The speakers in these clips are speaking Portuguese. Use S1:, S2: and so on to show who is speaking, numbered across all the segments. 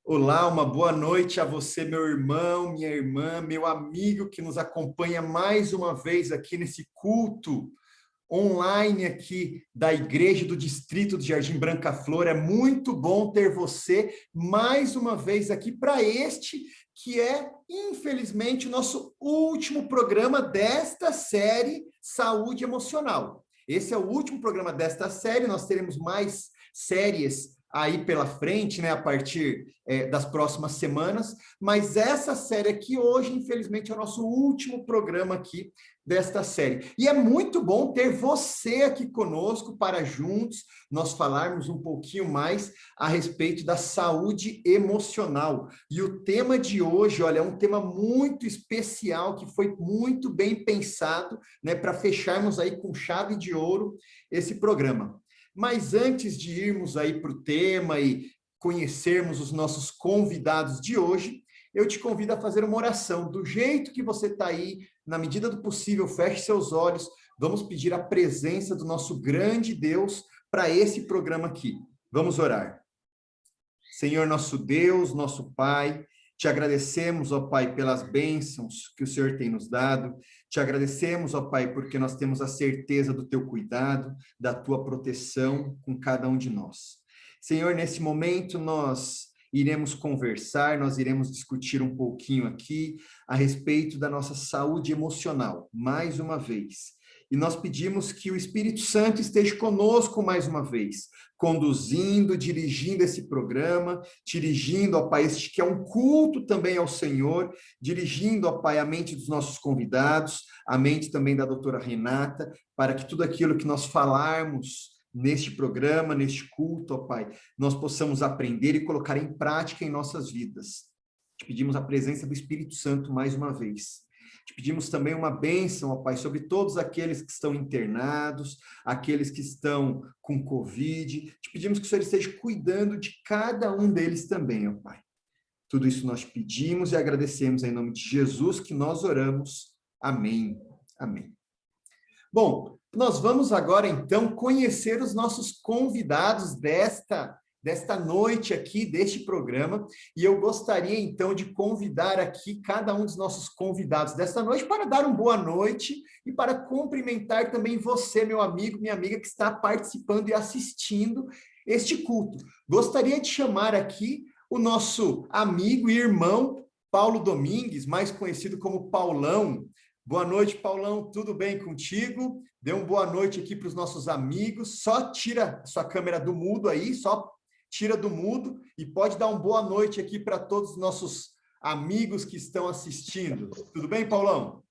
S1: Olá, uma boa noite a você, meu irmão, minha irmã, meu amigo que nos acompanha mais uma vez aqui nesse culto online aqui da Igreja do Distrito de Jardim Branca Flor. É muito bom ter você mais uma vez aqui para este que é, infelizmente, o nosso último programa desta série Saúde Emocional. Esse é o último programa desta série, nós teremos mais séries aí pela frente, né, a partir das próximas semanas, mas essa série aqui hoje, infelizmente, é o nosso último programa aqui desta série. E é muito bom ter você aqui conosco para juntos nós falarmos um pouquinho mais a respeito da saúde emocional. E o tema de hoje, olha, é um tema muito especial que foi muito bem pensado, né, para fecharmos aí com chave de ouro esse programa. Mas antes de irmos aí para o tema e conhecermos os nossos convidados de hoje, eu te convido a fazer uma oração. Do jeito que você está aí, na medida do possível, feche seus olhos. Vamos pedir a presença do nosso grande Deus para esse programa aqui. Vamos orar. Senhor, nosso Deus, nosso Pai, te agradecemos, ó Pai, pelas bênçãos que o Senhor tem nos dado. Te agradecemos, ó Pai, porque nós temos a certeza do teu cuidado, da tua proteção com cada um de nós. Senhor, nesse momento nós iremos conversar, nós iremos discutir um pouquinho aqui a respeito da nossa saúde emocional, mais uma vez. E nós pedimos que o Espírito Santo esteja conosco mais uma vez, conduzindo, dirigindo esse programa, dirigindo, ó Pai, este que é um culto também ao Senhor, dirigindo, ó Pai, a mente dos nossos convidados, a mente também da doutora Renata, para que tudo aquilo que nós falarmos neste programa, neste culto, ó Pai, nós possamos aprender e colocar em prática em nossas vidas. Te pedimos a presença do Espírito Santo mais uma vez. Te pedimos também uma bênção, ó Pai, sobre todos aqueles que estão internados, aqueles que estão com Covid. Te pedimos que o Senhor esteja cuidando de cada um deles também, ó Pai. Tudo isso nós pedimos e agradecemos em nome de Jesus que nós oramos. Amém. Amém. Bom, nós vamos agora, então, conhecer os nossos convidados desta noite aqui, deste programa, e eu gostaria, então, de convidar aqui cada um dos nossos convidados desta noite para dar uma boa noite e para cumprimentar também você, meu amigo, minha amiga, que está participando e assistindo este culto. Gostaria de chamar aqui o nosso amigo e irmão Paulo Domingues, mais conhecido como Paulão. Boa noite, Paulão, tudo bem contigo? Dê uma boa noite aqui para os nossos amigos. Só tira sua câmera do mudo aí, só tira do mudo e pode dar uma boa noite aqui para todos os nossos amigos que estão assistindo. Tudo bem, Paulão?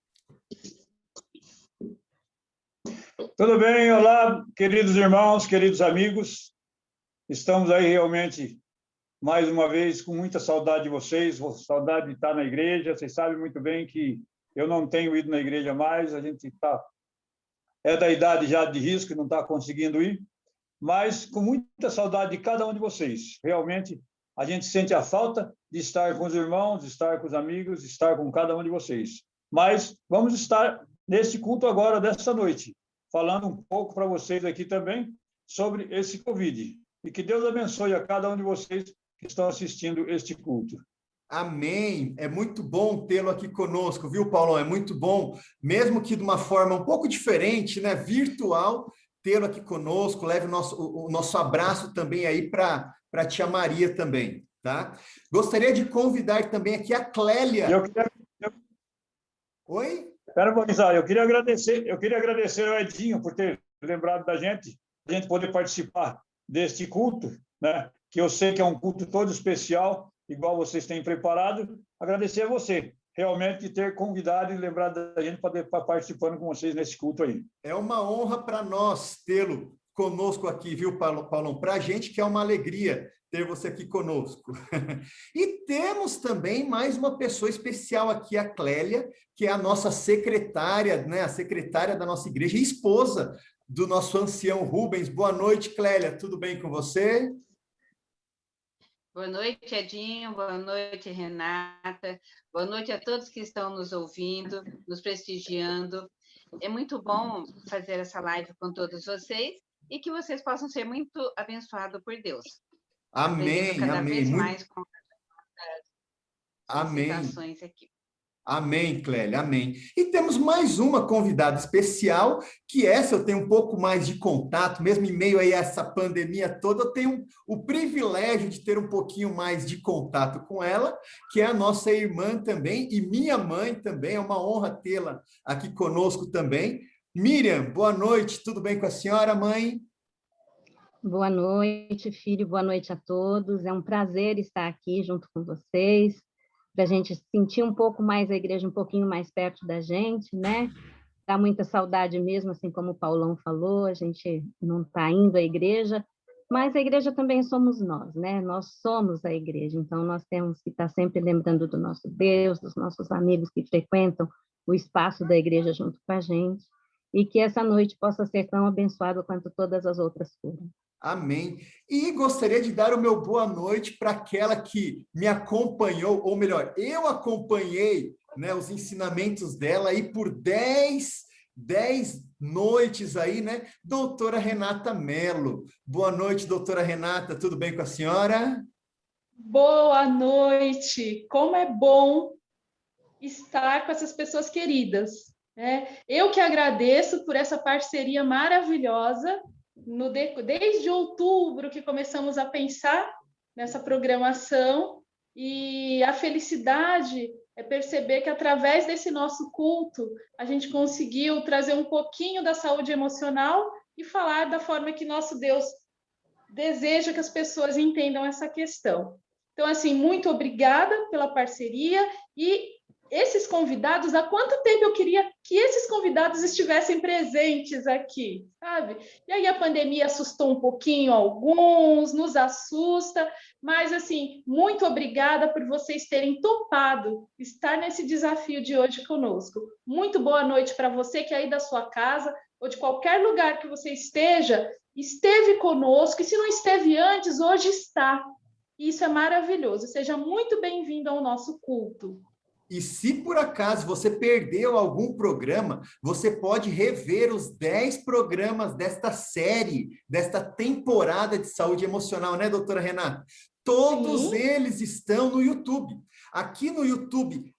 S2: Tudo bem, olá, queridos irmãos, queridos amigos. Estamos aí realmente, mais uma vez, com muita saudade de vocês, saudade de estar na igreja. Vocês sabem muito bem que eu não tenho ido na igreja mais, a gente é da idade já de risco, não está conseguindo ir, mas com muita saudade de cada um de vocês. Realmente, a gente sente a falta de estar com os irmãos, de estar com os amigos, de estar com cada um de vocês. Mas vamos estar nesse culto agora, dessa noite, falando um pouco para vocês aqui também sobre esse Covid. E que Deus abençoe a cada um de vocês que estão assistindo este culto.
S1: Amém. É muito bom tê-lo aqui conosco, viu, Paulão? É muito bom, mesmo que de uma forma um pouco diferente, né, virtual, tê-lo aqui conosco. Leve o nosso abraço também aí para a tia Maria também, tá? Gostaria de convidar também aqui a Clélia. Oi?
S2: Espera um pouquinho, eu queria agradecer ao Edinho por ter lembrado da gente, a gente poder participar deste culto, né? Que eu sei que é um culto todo especial, igual vocês têm preparado. Agradecer a você, realmente, de ter convidado e lembrado da gente para estar participando com vocês nesse culto aí.
S1: É uma honra para nós tê-lo conosco aqui, viu, Paulão? Para a gente que é uma alegria ter você aqui conosco. E temos também mais uma pessoa especial aqui, a Clélia, que é a nossa secretária, né? A secretária da nossa igreja e esposa do nosso ancião Rubens. Boa noite, Clélia. Tudo bem com você?
S3: Boa noite, Edinho. Boa noite, Renata. Boa noite a todos que estão nos ouvindo, nos prestigiando. É muito bom fazer essa live com todos vocês e que vocês possam ser muito abençoados por Deus.
S1: Amém, amém. Amém.
S3: citações aqui.
S1: Amém, Clélia, amém. E temos mais uma convidada especial, que essa eu tenho um pouco mais de contato, mesmo em meio a essa pandemia toda, eu tenho o privilégio de ter um pouquinho mais de contato com ela, que é a nossa irmã também, e minha mãe também, é uma honra tê-la aqui conosco também. Miriam, boa noite, tudo bem com a senhora, mãe?
S4: Boa noite, filho, boa noite a todos. É um prazer estar aqui junto com vocês, para a gente sentir um pouco mais a igreja, um pouquinho mais perto da gente, né? Dá muita saudade mesmo, assim como o Paulão falou, a gente não está indo à igreja, mas a igreja também somos nós, né? Nós somos a igreja, então nós temos que estar sempre lembrando do nosso Deus, dos nossos amigos que frequentam o espaço da igreja junto com a gente, e que essa noite possa ser tão abençoada quanto todas as outras foram.
S1: Amém. E gostaria de dar o meu boa noite para aquela que me acompanhou, ou melhor, eu acompanhei, né, os ensinamentos dela aí por 10 noites aí, né? Doutora Renata Mello. Boa noite, doutora Renata, tudo bem com a senhora?
S5: Boa noite. Como é bom estar com essas pessoas queridas, né? Eu que agradeço por essa parceria maravilhosa. Desde outubro que começamos a pensar nessa programação, e a felicidade é perceber que através desse nosso culto a gente conseguiu trazer um pouquinho da saúde emocional e falar da forma que nosso Deus deseja que as pessoas entendam essa questão. Então, assim, muito obrigada pela parceria. E esses convidados, há quanto tempo eu queria que esses convidados estivessem presentes aqui, sabe? E aí a pandemia assustou um pouquinho alguns, nos assusta, mas, assim, muito obrigada por vocês terem topado estar nesse desafio de hoje conosco. Muito boa noite para você que é aí da sua casa, ou de qualquer lugar que você esteja, esteve conosco, e se não esteve antes, hoje está. Isso é maravilhoso. Seja muito bem-vindo ao nosso culto.
S1: E se por acaso você perdeu algum programa, você pode rever os 10 programas desta série, desta temporada de saúde emocional, né, doutora Renata? Todos
S5: Sim.
S1: eles estão no YouTube. Aqui no YouTube,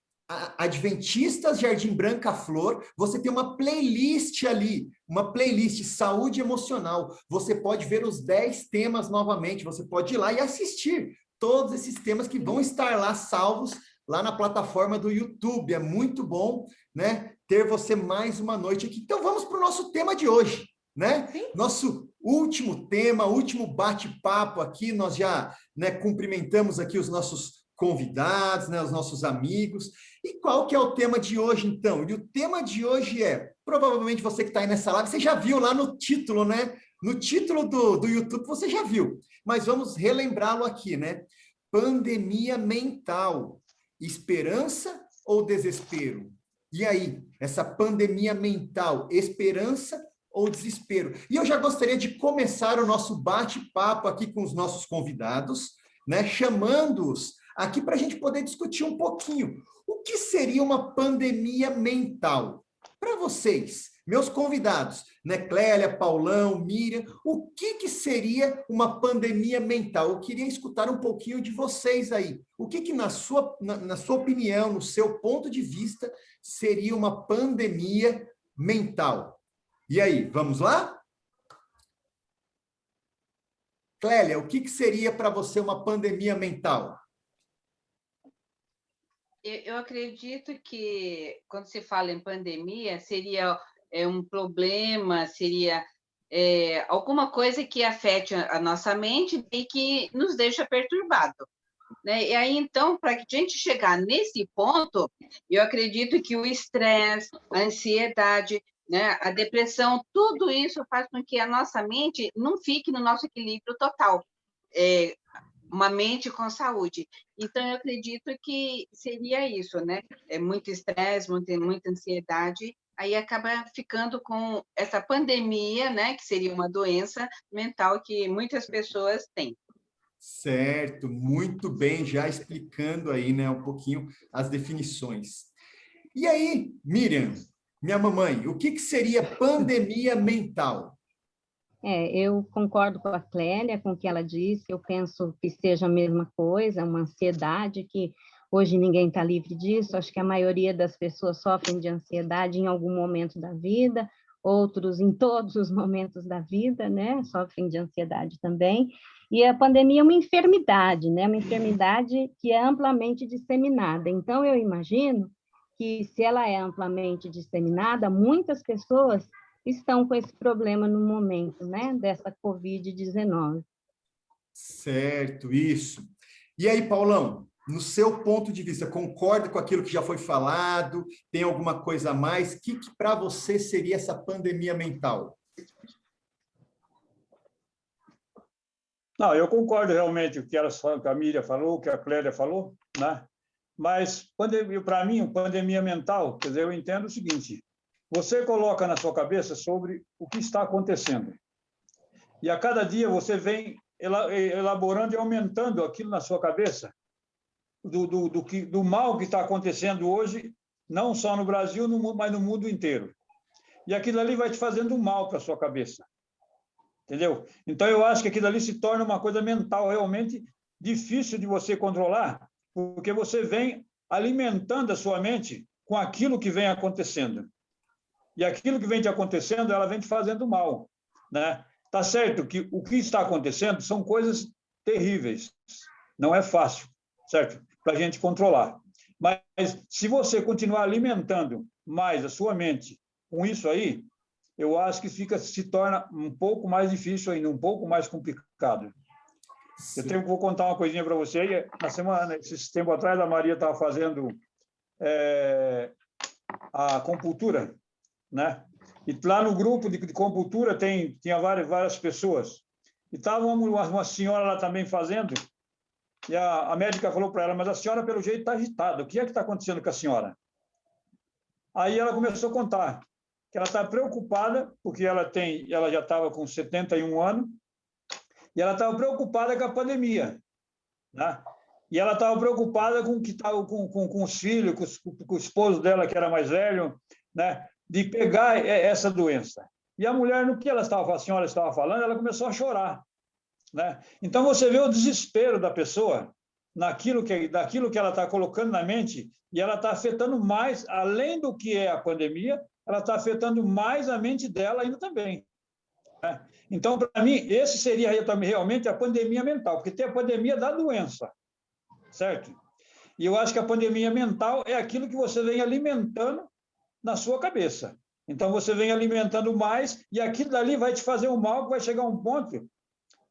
S1: Adventistas Jardim Branca Flor, você tem uma playlist ali, uma playlist saúde emocional. Você pode ver os 10 temas novamente, você pode ir lá e assistir todos esses temas que vão estar lá salvos lá na plataforma do YouTube. É muito bom, né, ter você mais uma noite aqui. Então vamos para o nosso tema de hoje, né?
S5: Sim.
S1: Nosso último tema, último bate-papo aqui, nós já, né, cumprimentamos aqui os nossos convidados, né, os nossos amigos. E qual que é o tema de hoje, então? E o tema de hoje é, provavelmente você que está aí nessa live, você já viu lá no título, né? No título do YouTube você já viu, mas vamos relembrá-lo aqui, né? Pandemia mental. Esperança ou desespero? E aí, essa pandemia mental, esperança ou desespero? E eu já gostaria de começar o nosso bate-papo aqui com os nossos convidados, né, chamando-os aqui para a gente poder discutir um pouquinho. O que seria uma pandemia mental? Para vocês, meus convidados, né, Clélia, Paulão, Miriam, o que seria uma pandemia mental? Eu queria escutar um pouquinho de vocês aí. O que na sua opinião, no seu ponto de vista, seria uma pandemia mental? E aí, vamos lá? Clélia, o que seria para você uma pandemia mental?
S3: Eu acredito que, quando se fala em pandemia, seria um problema, seria alguma coisa que afete a nossa mente e que nos deixa perturbado, né? E aí, então, para a gente chegar nesse ponto, eu acredito que o estresse, a ansiedade, né, a depressão, tudo isso faz com que a nossa mente não fique no nosso equilíbrio total. Uma mente com saúde. Então, eu acredito que seria isso, né? É muito estresse, muita ansiedade, aí acaba ficando com essa pandemia, né? Que seria uma doença mental que muitas pessoas têm.
S1: Certo, muito bem, já explicando aí, né, um pouquinho as definições. E aí, Miriam, minha mamãe, o que seria pandemia mental?
S4: Eu concordo com a Clélia, com o que ela disse, eu penso que seja a mesma coisa, uma ansiedade que Hoje ninguém está livre disso, acho que a maioria das pessoas sofrem de ansiedade em algum momento da vida, outros em todos os momentos da vida, né, sofrem de ansiedade também, e a pandemia é uma enfermidade, né, uma enfermidade que é amplamente disseminada, então eu imagino que se ela é amplamente disseminada, muitas pessoas estão com esse problema no momento, né, dessa Covid-19.
S1: Certo, isso. E aí, Paulão, no seu ponto de vista, concorda com aquilo que já foi falado? Tem alguma coisa a mais? O que para você seria essa pandemia mental?
S2: Não, eu concordo realmente com o que a Miriam falou, o que a Clélia falou, né? Mas, para mim, pandemia mental, quer dizer, eu entendo o seguinte, você coloca na sua cabeça sobre o que está acontecendo. E a cada dia você vem elaborando e aumentando aquilo na sua cabeça, do mal que está acontecendo hoje, não só no Brasil, mas no mundo inteiro. E aquilo ali vai te fazendo mal para a sua cabeça. Entendeu? Então, eu acho que aquilo ali se torna uma coisa mental realmente difícil de você controlar, porque você vem alimentando a sua mente com aquilo que vem acontecendo. E aquilo que vem te acontecendo, ela vem te fazendo mal, né? Tá certo que o que está acontecendo são coisas terríveis. Não é fácil, certo? Para a gente controlar. Mas se você continuar alimentando mais a sua mente com isso aí, eu acho que se torna um pouco mais difícil ainda, um pouco mais complicado. Vou contar uma coisinha para você. Esse tempo atrás, a Maria estava fazendo a compultura, né? E lá no grupo de compultura tinha várias pessoas. E estava uma senhora lá também fazendo, e a médica falou para ela, mas a senhora, pelo jeito, está agitada. O que é que está acontecendo com a senhora? Aí ela começou a contar que ela está preocupada, porque ela já estava com 71 anos, e ela estava preocupada com a pandemia, né? E ela estava preocupada com os filhos, com o esposo dela, que era mais velho, né? De pegar essa doença. E a mulher, no que a senhora estava falando, ela começou a chorar, né? Então, você vê o desespero da pessoa daquilo que ela está colocando na mente, e ela está afetando mais, além do que é a pandemia, ela está afetando mais a mente dela ainda também, né? Então, para mim, esse seria realmente a pandemia mental, porque tem a pandemia da doença, certo? E eu acho que a pandemia mental é aquilo que você vem alimentando na sua cabeça. Então, você vem alimentando mais e aquilo dali vai te fazer um mal, que vai chegar a um ponto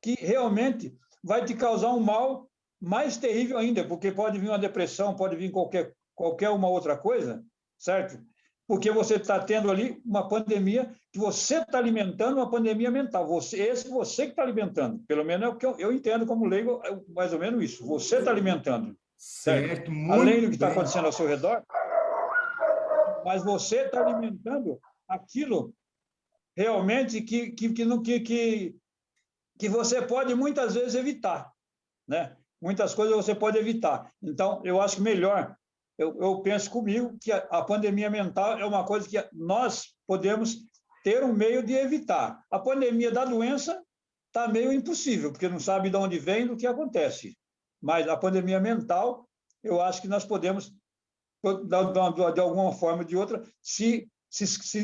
S2: que realmente vai te causar um mal mais terrível ainda, porque pode vir uma depressão, pode vir qualquer uma outra coisa, certo? Porque você está tendo ali uma pandemia que você está alimentando, uma pandemia mental. Você que está alimentando. Pelo menos é o que eu entendo como leigo, é mais ou menos isso. Você está alimentando.
S1: Certo, muito
S2: além do que está
S1: bem.
S2: acontecendo ao seu redor, mas você está alimentando aquilo realmente que você pode muitas vezes evitar, né? Muitas coisas você pode evitar. Então, eu acho que melhor, eu penso comigo que a pandemia mental é uma coisa que nós podemos ter um meio de evitar. A pandemia da doença está meio impossível, porque não sabe de onde vem e do que acontece. Mas a pandemia mental, eu acho que nós podemos, de alguma forma ou de outra, se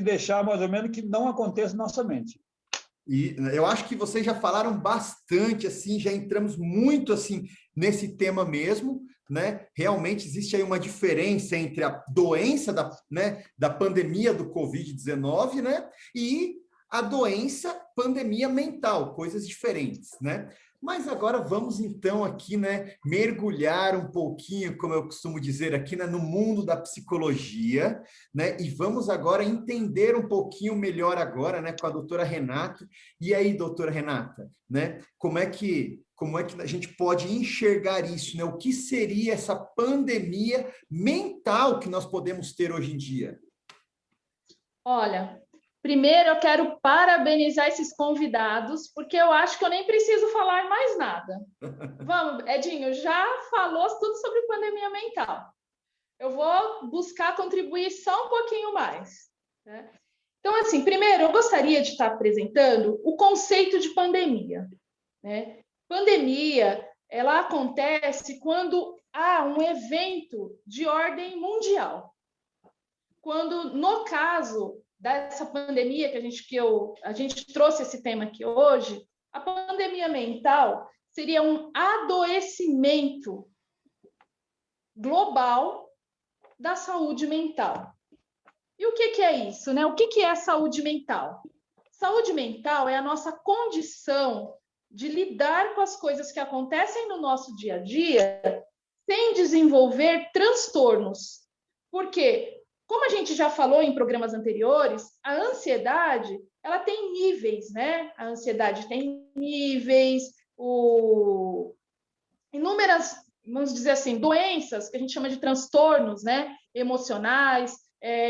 S2: deixar mais ou menos que não aconteça na nossa mente.
S1: E eu acho que vocês já falaram bastante, assim, já entramos muito assim nesse tema mesmo, né? Realmente existe aí uma diferença entre a doença da pandemia do Covid-19, né? E a doença pandemia mental, coisas diferentes, né? Mas agora vamos então aqui, né, mergulhar um pouquinho, como eu costumo dizer aqui, né, no mundo da psicologia, né? E vamos agora entender um pouquinho melhor agora, né, com a doutora Renata. E aí, doutora Renata, né, como é que a gente pode enxergar isso, né? O que seria essa pandemia mental que nós podemos ter hoje em dia?
S5: Olha, primeiro eu quero parabenizar esses convidados, porque eu acho que eu nem preciso falar mais nada. Vamos, Edinho, já falou tudo sobre pandemia mental. Eu vou buscar contribuir só um pouquinho mais, né? Então, assim, primeiro eu gostaria de estar apresentando o conceito de pandemia, né? Pandemia ela acontece quando há um evento de ordem mundial. Quando, no caso dessa pandemia a gente trouxe esse tema aqui hoje, a pandemia mental seria um adoecimento global da saúde mental. E o que é isso, né? O que é saúde mental? Saúde mental é a nossa condição de lidar com as coisas que acontecem no nosso dia a dia sem desenvolver transtornos. Por quê? Como a gente já falou em programas anteriores, a ansiedade, ela tem níveis, né? A ansiedade tem níveis, inúmeras, vamos dizer assim, doenças que a gente chama de transtornos, né? Emocionais,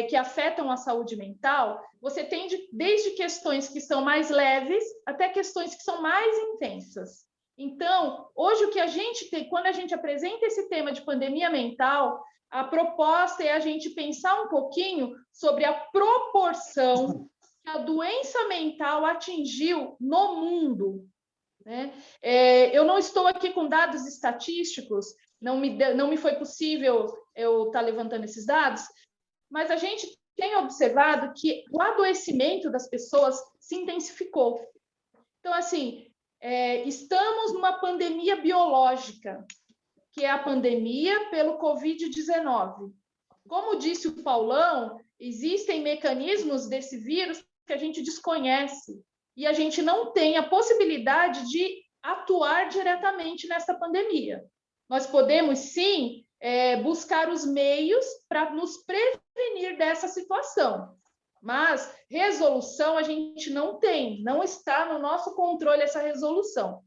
S5: que afetam a saúde mental. Você tem desde questões que são mais leves até questões que são mais intensas. Então, hoje o que a gente tem, quando a gente apresenta esse tema de pandemia mental, a proposta é a gente pensar um pouquinho sobre a proporção que a doença mental atingiu no mundo, né? Eu não estou aqui com dados estatísticos, não me foi possível eu estar levantando esses dados, mas a gente tem observado que o adoecimento das pessoas se intensificou. Então, assim, estamos numa pandemia biológica, que é a pandemia pelo Covid-19. Como disse o Paulão, existem mecanismos desse vírus que a gente desconhece e a gente não tem a possibilidade de atuar diretamente nessa pandemia. Nós podemos, sim, buscar os meios para nos prevenir dessa situação, mas resolução a gente não tem, não está no nosso controle essa resolução.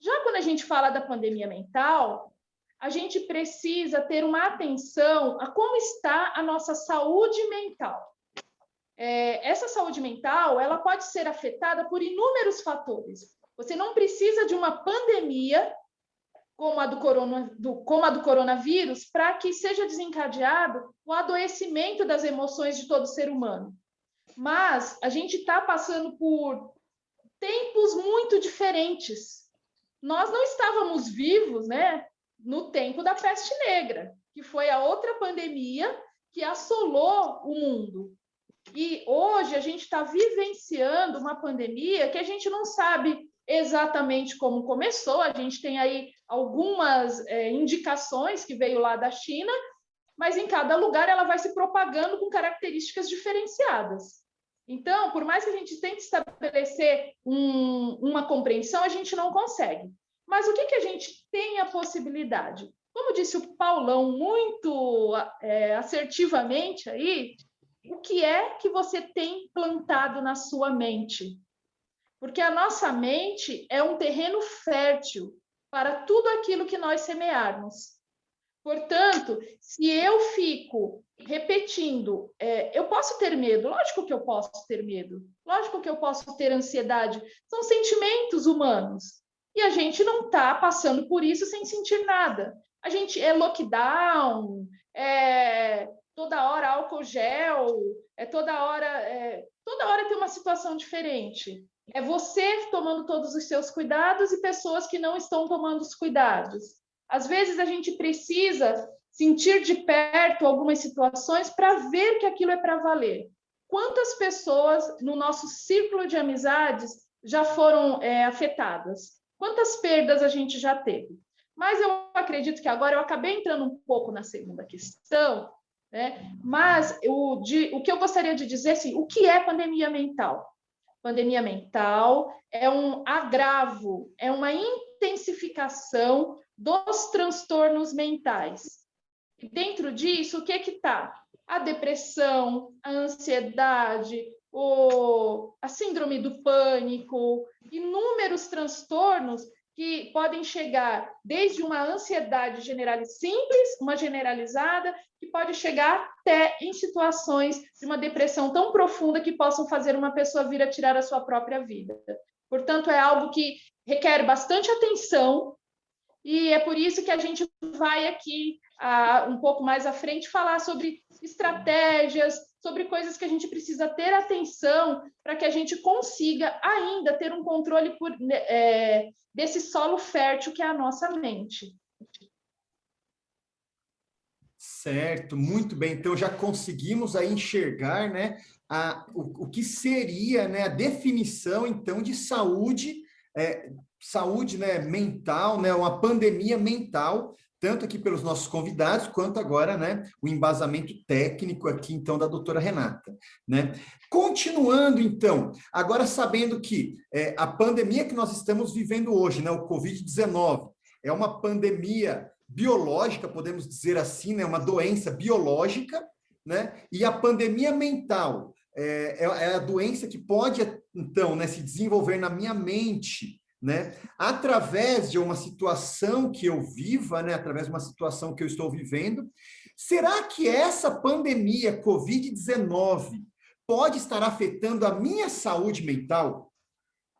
S5: Já quando a gente fala da pandemia mental, a gente precisa ter uma atenção a como está a nossa saúde mental. Essa saúde mental, ela pode ser afetada por inúmeros fatores. Você não precisa de uma pandemia como a do coronavírus para que seja desencadeado o adoecimento das emoções de todo ser humano. Mas a gente está passando por tempos muito diferentes. Nós não estávamos vivos, né, no tempo da peste negra, que foi a outra pandemia que assolou o mundo. E hoje a gente está vivenciando uma pandemia que a gente não sabe exatamente como começou, a gente tem aí algumas indicações que veio lá da China, mas em cada lugar ela vai se propagando com características diferenciadas. Então, por mais que a gente tente estabelecer uma compreensão, a gente não consegue. Mas o que a gente tem a possibilidade? Como disse o Paulão muito assertivamente aí, o que é que você tem plantado na sua mente? Porque a nossa mente é um terreno fértil para tudo aquilo que nós semearmos. Portanto, se eu fico repetindo, eu posso ter medo, lógico que eu posso ter medo, lógico que eu posso ter ansiedade, são sentimentos humanos. E a gente não está passando por isso sem sentir nada. A gente lockdown, toda hora álcool gel, toda hora tem uma situação diferente. É você tomando todos os seus cuidados e pessoas que não estão tomando os cuidados. Às vezes a gente precisa sentir de perto algumas situações para ver que aquilo é para valer. Quantas pessoas no nosso círculo de amizades já foram afetadas? Quantas perdas a gente já teve? Mas eu acredito que agora eu acabei entrando um pouco na segunda questão, né? Mas o que eu gostaria de dizer, assim, o que é pandemia mental? Pandemia mental é um agravo, é uma intensificação dos transtornos mentais. E dentro disso, o que está? A depressão, a ansiedade, a síndrome do pânico, inúmeros transtornos que podem chegar desde uma ansiedade simples, uma generalizada, que pode chegar até em situações de uma depressão tão profunda que possam fazer uma pessoa vir a tirar a sua própria vida. Portanto, é algo que requer bastante atenção e é por isso que a gente vai aqui, um pouco mais à frente, falar sobre estratégias, sobre coisas que a gente precisa ter atenção para que a gente consiga ainda ter um controle desse solo fértil que é a nossa mente.
S1: Certo, muito bem. Então, já conseguimos aí enxergar, né, o que seria, né, a definição, então, de saúde, saúde, né, mental, né, uma pandemia mental, tanto aqui pelos nossos convidados, quanto agora, né, o embasamento técnico aqui, então, da doutora Renata, né? Continuando, então, agora sabendo que a pandemia que nós estamos vivendo hoje, né, o Covid-19, é uma pandemia biológica, podemos dizer assim, né, uma doença biológica, né? E a pandemia mental é a doença que pode, então, né, se desenvolver na minha mente, né, através de uma situação que eu viva, né, através de uma situação que eu estou vivendo. Será que essa pandemia Covid-19 pode estar afetando a minha saúde mental?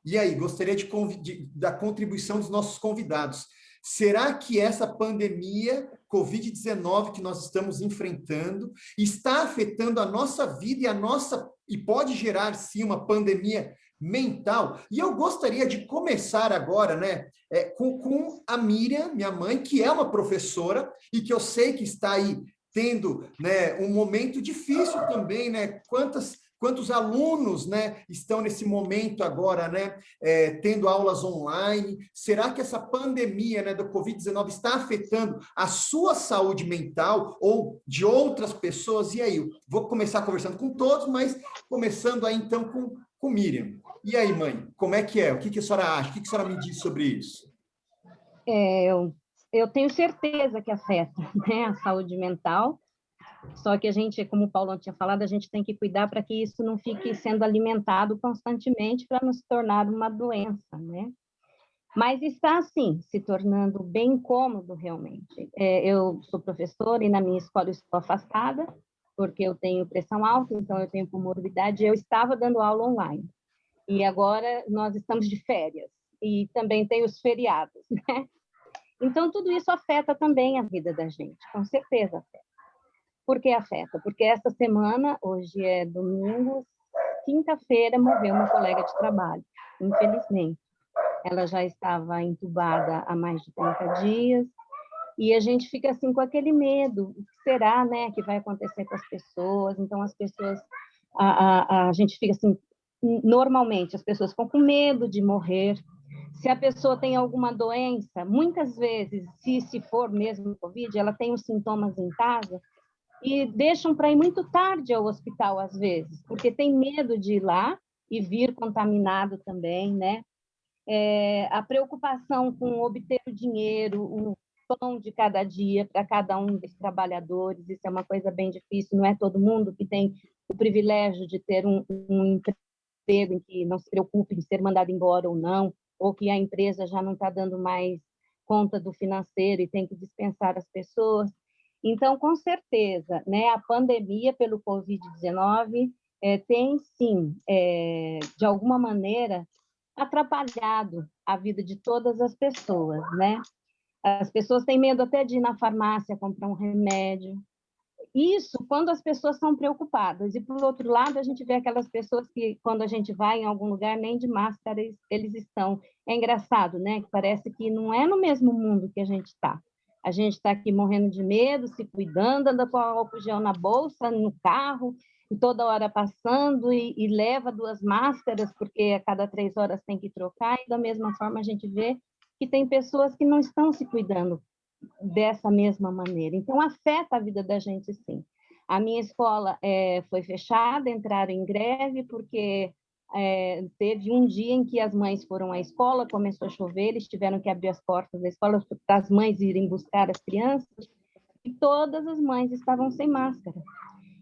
S1: E aí, gostaria da contribuição dos nossos convidados. Será que essa pandemia Covid-19 que nós estamos enfrentando está afetando a nossa vida e pode gerar, sim, uma pandemia mental? E eu gostaria de começar agora, né, com a Miriam, minha mãe, que é uma professora e que eu sei que está aí tendo, né, um momento difícil também, né? Quantos alunos, né, estão nesse momento agora, né, tendo aulas online? Será que essa pandemia, né, do Covid-19 está afetando a sua saúde mental ou de outras pessoas? E aí, vou começar conversando com todos, mas começando aí então com Miriam. E aí, mãe, como é que é? O que a senhora acha? O que a senhora me diz sobre isso?
S4: Eu tenho certeza que afeta, né, a saúde mental. Só que a gente, como o Paulo tinha falado, a gente tem que cuidar para que isso não fique sendo alimentado constantemente para não se tornar uma doença, né? Mas está, assim, se tornando bem incômodo, realmente. Eu sou professora e na minha escola eu estou afastada, porque eu tenho pressão alta, então eu tenho comorbidade, eu estava dando aula online. E agora nós estamos de férias, e também tem os feriados, né? Então, tudo isso afeta também a vida da gente, com certeza afeta. Por que afeta? Porque essa semana, hoje é domingo, quinta-feira, morreu uma colega de trabalho, infelizmente. Ela já estava entubada há mais de 30 dias, e a gente fica assim com aquele medo, o que será, né, que vai acontecer com as pessoas? Então, as pessoas, a gente fica assim, normalmente, as pessoas ficam com medo de morrer. Se a pessoa tem alguma doença, muitas vezes, se for mesmo Covid, ela tem os sintomas em casa, e deixam para ir muito tarde ao hospital, às vezes, porque tem medo de ir lá e vir contaminado também, né? A preocupação com obter o dinheiro, o pão de cada dia para cada um dos trabalhadores, isso é uma coisa bem difícil, não é todo mundo que tem o privilégio de ter um emprego em que não se preocupe em ser mandado embora ou não, ou que a empresa já não está dando mais conta do financeiro e tem que dispensar as pessoas. Então, com certeza, né, a pandemia pelo Covid-19 tem, sim, de alguma maneira, atrapalhado a vida de todas as pessoas, né? As pessoas têm medo até de ir na farmácia comprar um remédio. Isso quando as pessoas são preocupadas. E, por outro lado, a gente vê aquelas pessoas que, quando a gente vai em algum lugar, nem de máscara eles estão. É engraçado, né? Que parece que não é no mesmo mundo que a gente está. A gente está aqui morrendo de medo, se cuidando, anda com álcool gel na bolsa, no carro, e toda hora passando, e leva 2 máscaras, porque a cada 3 horas tem que trocar, e da mesma forma a gente vê que tem pessoas que não estão se cuidando dessa mesma maneira. Então, afeta a vida da gente, sim. A minha escola foi fechada, entraram em greve, porque teve um dia em que as mães foram à escola, começou a chover, eles tiveram que abrir as portas da escola para as mães irem buscar as crianças, e todas as mães estavam sem máscara.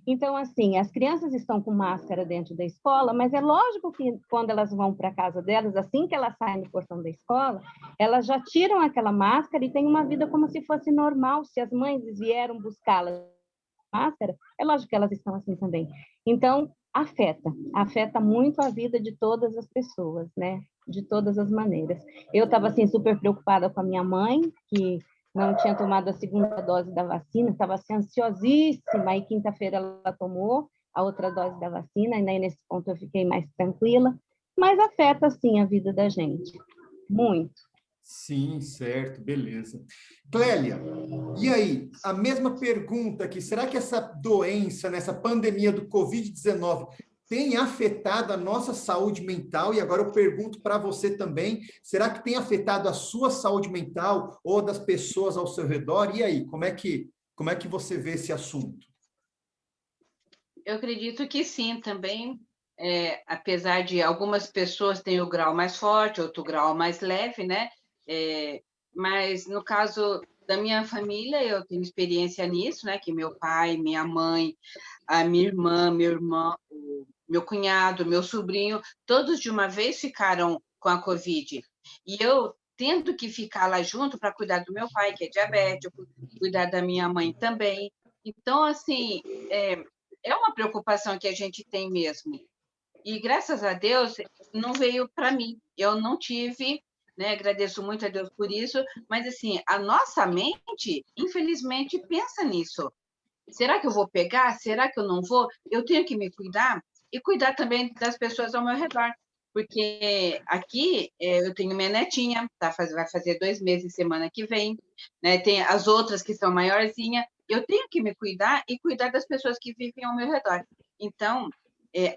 S4: Então, assim, as crianças estão com máscara dentro da escola, mas é lógico que quando elas vão para a casa delas, assim que elas saem do portão da escola, elas já tiram aquela máscara e têm uma vida como se fosse normal. Se as mães vieram buscá-las máscara, é lógico que elas estão assim também. Então, afeta muito a vida de todas as pessoas, né? De todas as maneiras. Eu estava, assim, super preocupada com a minha mãe, que não tinha tomado a 2ª dose da vacina, estava assim, ansiosíssima, e quinta-feira ela tomou, a outra dose da vacina, e daí nesse ponto eu fiquei mais tranquila, mas afeta, sim, a vida da gente, muito.
S1: Sim, certo, beleza. Clélia, e aí, a mesma pergunta aqui, será que essa doença, nessa pandemia do Covid-19, tem afetado a nossa saúde mental? E agora eu pergunto para você também, será que tem afetado a sua saúde mental ou das pessoas ao seu redor? E aí, como é que você vê esse assunto?
S3: Eu acredito que sim, também, apesar de algumas pessoas terem o grau mais forte, outro grau mais leve, né? Mas no caso da minha família, eu tenho experiência nisso, né? Que meu pai, minha mãe, a minha irmã, meu irmão, o meu cunhado, meu sobrinho, todos de uma vez ficaram com a Covid. E eu tendo que ficar lá junto para cuidar do meu pai, que é diabético, cuidar da minha mãe também. Então, assim, é uma preocupação que a gente tem mesmo. E graças a Deus não veio para mim. Eu não tive, né? Agradeço muito a Deus por isso, mas assim, a nossa mente, infelizmente, pensa nisso. Será que eu vou pegar? Será que eu não vou? Eu tenho que me cuidar e cuidar também das pessoas ao meu redor. Porque aqui eu tenho minha netinha, vai fazer 2 meses semana que vem, né? Tem as outras que são maiorzinhas. Eu tenho que me cuidar e cuidar das pessoas que vivem ao meu redor. Então,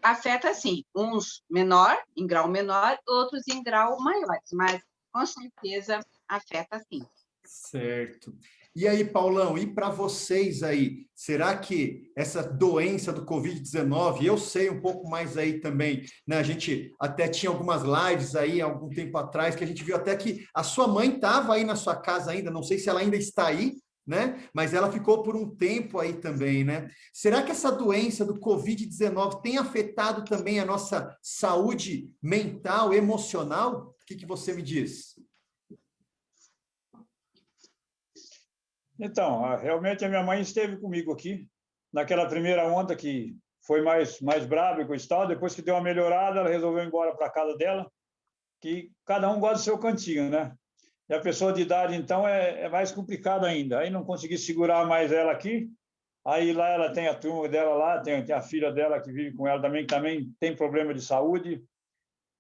S3: afeta, sim, uns menor, em grau menor, outros em grau maiores, mas com certeza afeta, sim.
S1: Certo. E aí, Paulão, e para vocês aí, será que essa doença do Covid-19, eu sei um pouco mais aí também, né? A gente até tinha algumas lives aí há algum tempo atrás que a gente viu até que a sua mãe estava aí na sua casa ainda, não sei se ela ainda está aí, né? Mas ela ficou por um tempo aí também, né? Será que essa doença do Covid-19 tem afetado também a nossa saúde mental, emocional? O que você me diz?
S2: Então, realmente a minha mãe esteve comigo aqui, naquela primeira onda que foi mais brava e coisa e tal. Depois que deu uma melhorada, ela resolveu ir embora para a casa dela, que cada um gosta do seu cantinho, né? E a pessoa de idade, então, é mais complicado ainda. Aí não consegui segurar mais ela aqui. Aí lá ela tem a turma dela lá, tem a filha dela que vive com ela também, que também tem problema de saúde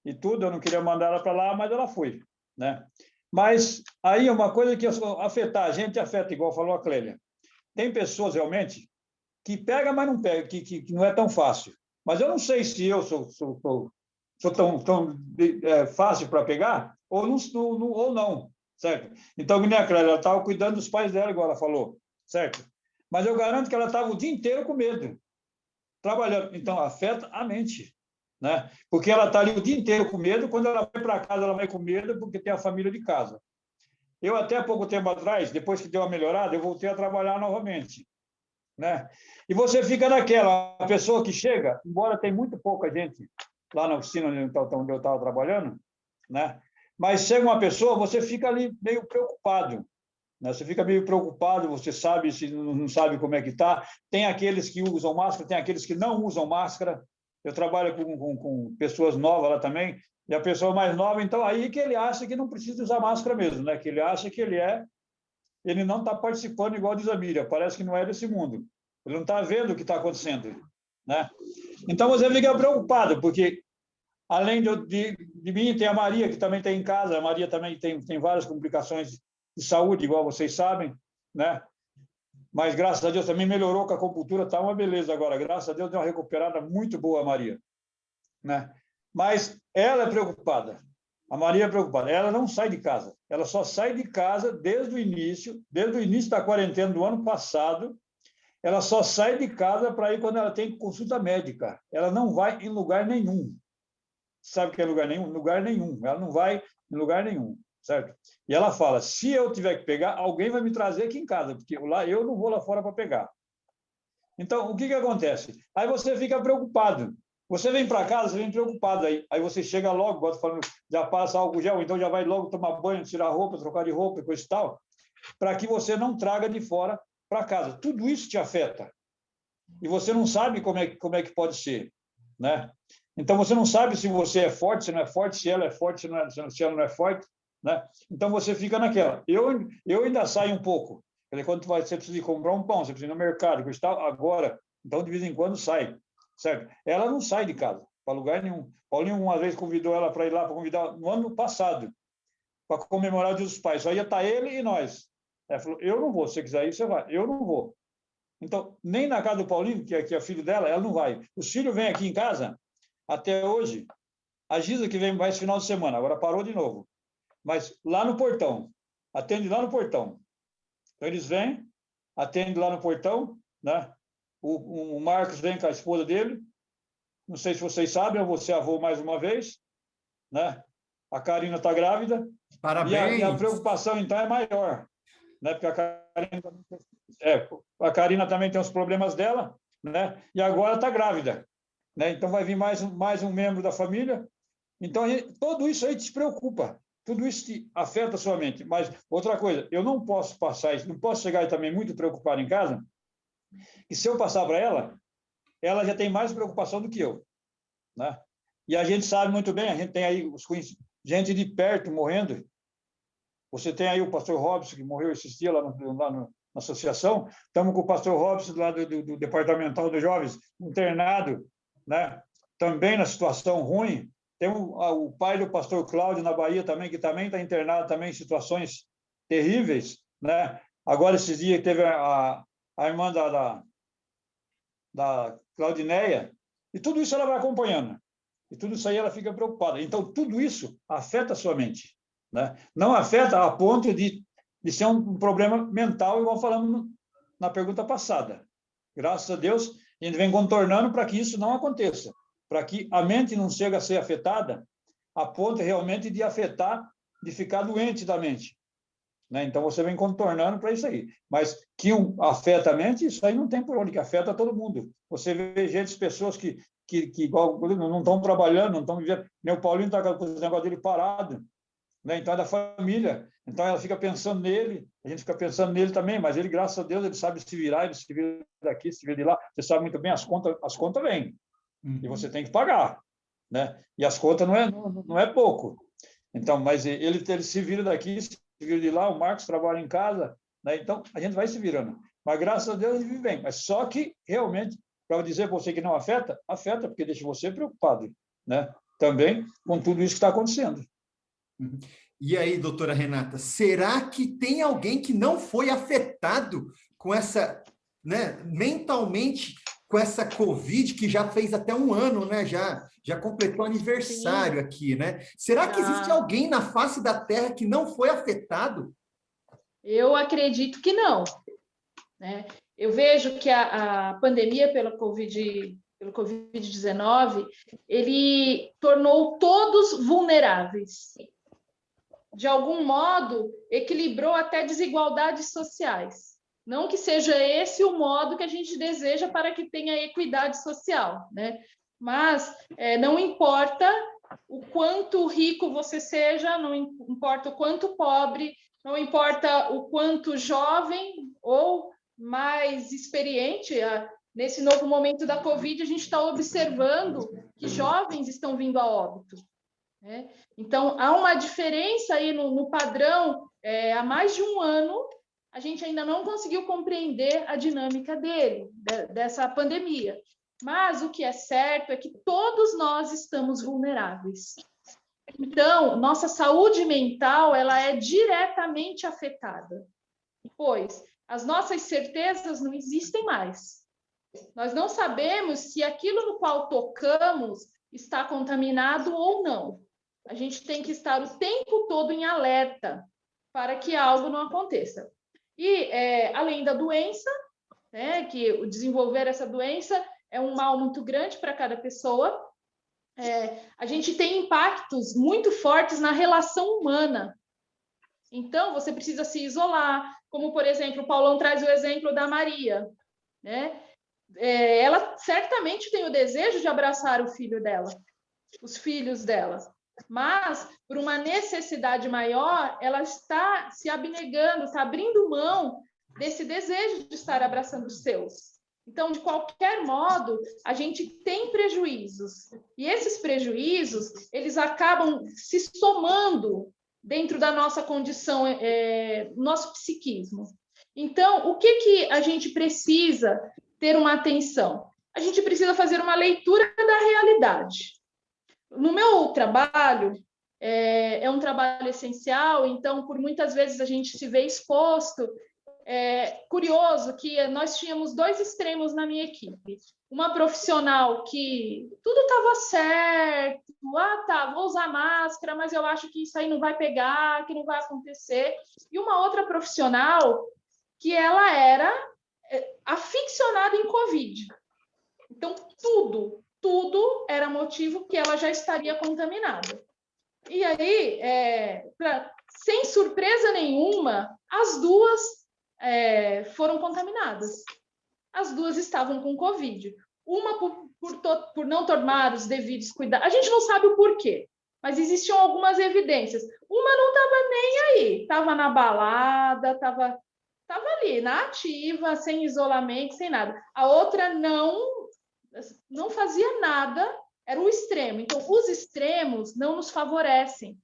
S2: e tudo. Eu não queria mandar ela para lá, mas ela foi, né? Mas aí uma coisa que afetar a gente afeta, igual falou a Clélia. Tem pessoas realmente que pega, mas não pega, que não é tão fácil. Mas eu não sei se eu sou tão fácil para pegar ou não, certo? Então, que nem a Clélia, ela estava cuidando dos pais dela, igual ela falou, certo? Mas eu garanto que ela estava o dia inteiro com medo, trabalhando. Então, afeta a mente, né? Porque ela está ali o dia inteiro com medo, quando ela vai para casa, ela vai com medo porque tem a família de casa. Eu, até pouco tempo atrás, depois que deu uma melhorada, eu voltei a trabalhar novamente, né? E você fica naquela, a pessoa que chega, embora tem muito pouca gente lá na oficina onde eu estava trabalhando, né? Mas chega uma pessoa, você fica ali meio preocupado, né? Você fica meio preocupado, você sabe se não sabe como é que está. Tem aqueles que usam máscara, tem aqueles que não usam máscara. Eu trabalho com pessoas novas lá também, e a pessoa mais nova, então aí que ele acha que não precisa usar máscara mesmo, né? Que ele acha que ele não está participando igual diz a Miriam, parece que não é desse mundo. Ele não está vendo o que está acontecendo, né? Então você fica preocupado, porque além de mim, tem a Maria, que também está em casa. A Maria também tem várias complicações de saúde, igual vocês sabem, né? Mas, graças a Deus, também melhorou com a acupuntura, está uma beleza agora. Graças a Deus, deu uma recuperada muito boa, a Maria, né? Mas ela é preocupada. A Maria é preocupada. Ela não sai de casa. Ela só sai de casa desde o início da quarentena do ano passado. Ela só sai de casa para ir quando ela tem consulta médica. Ela não vai em lugar nenhum. Sabe o que é lugar nenhum? Lugar nenhum. Ela não vai em lugar nenhum, certo? E ela fala, se eu tiver que pegar, alguém vai me trazer aqui em casa, porque lá eu não vou lá fora para pegar. Então, o que acontece? Aí você fica preocupado. Você vem para casa, você vem preocupado aí você chega logo, gosto falando, já passa álcool gel, então já vai logo tomar banho, tirar roupa, trocar de roupa, coisa e tal, para que você não traga de fora para casa. Tudo isso te afeta. E você não sabe como é que pode ser, né? Então, você não sabe se você é forte, se não é forte, se ela é forte, se ela não é forte, né? Então, você fica naquela. Eu ainda saio um pouco. Quer dizer, quando você precisa ir comprar um pão, você precisa ir no mercado, coisa e tal, agora, então, de vez em quando, sai. certo? Ela não sai de casa para lugar nenhum. Paulinho uma vez convidou ela para ir lá, para convidar no ano passado, para comemorar o Dia dos Pais. Só ia estar ele e nós. Ela falou, eu não vou, se você quiser ir, você vai. Eu não vou. Então, nem na casa do Paulinho, que é filho dela, ela não vai. Os filhos vêm aqui em casa, até hoje, a Giza que vem mais final de semana, agora parou de novo. Mas lá no portão, atende lá no portão. Então, eles vêm, atende lá no portão, né? O Marcos vem com a esposa dele, não sei se vocês sabem, eu vou ser avô mais uma vez, né? A Karina está grávida.
S1: Parabéns!
S2: E a preocupação, então, é maior, né? Porque a Karina também tem os problemas dela, né? E agora está grávida, né? Então, vai vir mais um membro da família. Então, tudo isso aí te preocupa, tudo isso te afeta a sua mente. Mas, outra coisa, eu não posso passar isso, não posso chegar também muito preocupado em casa, e se eu passar para ela já tem mais preocupação do que eu, né? E a gente sabe muito bem, a gente tem aí gente de perto morrendo. Você tem aí o pastor Robson, que morreu esses dias lá na associação. Estamos com o pastor Robson, lá do Departamental dos Jovens, internado, né? Também na situação ruim. Tem o pai do pastor Cláudio, na Bahia, também, que também está internado também em situações terríveis, né? Agora, esses dias, teve a irmã da Claudineia, e tudo isso ela vai acompanhando. E tudo isso aí ela fica preocupada. Então, tudo isso afeta a sua mente, né? Não afeta a ponto de ser um problema mental, igual falamos na pergunta passada. Graças a Deus, a gente vem contornando para que isso não aconteça, para que a mente não chegue a ser afetada a ponto realmente de afetar, de ficar doente da mente, né? Então, você vem contornando para isso aí. Mas que afeta a mente, isso aí não tem por onde, que afeta todo mundo. Você vê pessoas que igual, não estão trabalhando, não estão vivendo. Meu Paulinho está com o negócio dele parado, né? Então, é da família. Então, ela fica pensando nele, a gente fica pensando nele também, mas ele, graças a Deus, ele sabe se virar, ele se vira daqui, se vira de lá. Você sabe muito bem, as contas vêm. E você tem que pagar, né? E as contas não é pouco. Então, mas ele se vira daqui, se vira de lá, o Marcos trabalha em casa, né? Então, a gente vai se virando. Mas, graças a Deus, ele vive bem. Mas só que, realmente, para dizer para você que não afeta, porque deixa você preocupado, né? Também com tudo isso que está acontecendo.
S1: E aí, doutora Renata, será que tem alguém que não foi afetado com essa, né, mentalmente, com essa Covid, que já fez até um ano, né? Já completou aniversário aqui, né? Será que existe alguém na face da Terra que não foi afetado?
S5: Eu acredito que não, né? Eu vejo que a pandemia pelo Covid-19, ele tornou todos vulneráveis. De algum modo, equilibrou até desigualdades sociais. Não que seja esse o modo que a gente deseja para que tenha equidade social, né? Mas não importa o quanto rico você seja, não importa o quanto pobre, não importa o quanto jovem ou mais experiente. Nesse novo momento da Covid, a gente está observando que jovens estão vindo a óbito, né? Então, há uma diferença aí no padrão. Há mais de um ano, a gente ainda não conseguiu compreender a dinâmica dessa pandemia. Mas o que é certo é que todos nós estamos vulneráveis. Então, nossa saúde mental, ela é diretamente afetada, pois as nossas certezas não existem mais. Nós não sabemos se aquilo no qual tocamos está contaminado ou não. A gente tem que estar o tempo todo em alerta para que algo não aconteça. E, além da doença, né, que o desenvolver essa doença é um mal muito grande para cada pessoa, a gente tem impactos muito fortes na relação humana. Então, você precisa se isolar, como, por exemplo, o Paulão traz o exemplo da Maria, né? Ela certamente tem o desejo de abraçar o filho dela, os filhos dela, mas, por uma necessidade maior, ela está se abnegando, está abrindo mão desse desejo de estar abraçando os seus. Então, de qualquer modo, a gente tem prejuízos. E esses prejuízos, eles acabam se somando dentro da nossa condição, nosso psiquismo. Então, o que a gente precisa ter uma atenção? a gente precisa fazer uma leitura da realidade. No meu trabalho, é um trabalho essencial, então, por muitas vezes a gente se vê exposto. Curioso que nós tínhamos dois extremos na minha equipe. Uma profissional que tudo estava certo, vou usar máscara, mas eu acho que isso aí não vai pegar, que não vai acontecer. E uma outra profissional que ela era aficionada em Covid. Então, tudo era motivo que ela já estaria contaminada. E aí, sem surpresa nenhuma, as duas foram contaminadas. As duas estavam com Covid. Uma por não tomar os devidos cuidados. A gente não sabe o porquê, mas existiam algumas evidências. Uma não estava nem aí, estava na balada, estava ali, na ativa, sem isolamento, sem nada. A outra não fazia nada, era o extremo. Então, os extremos não nos favorecem,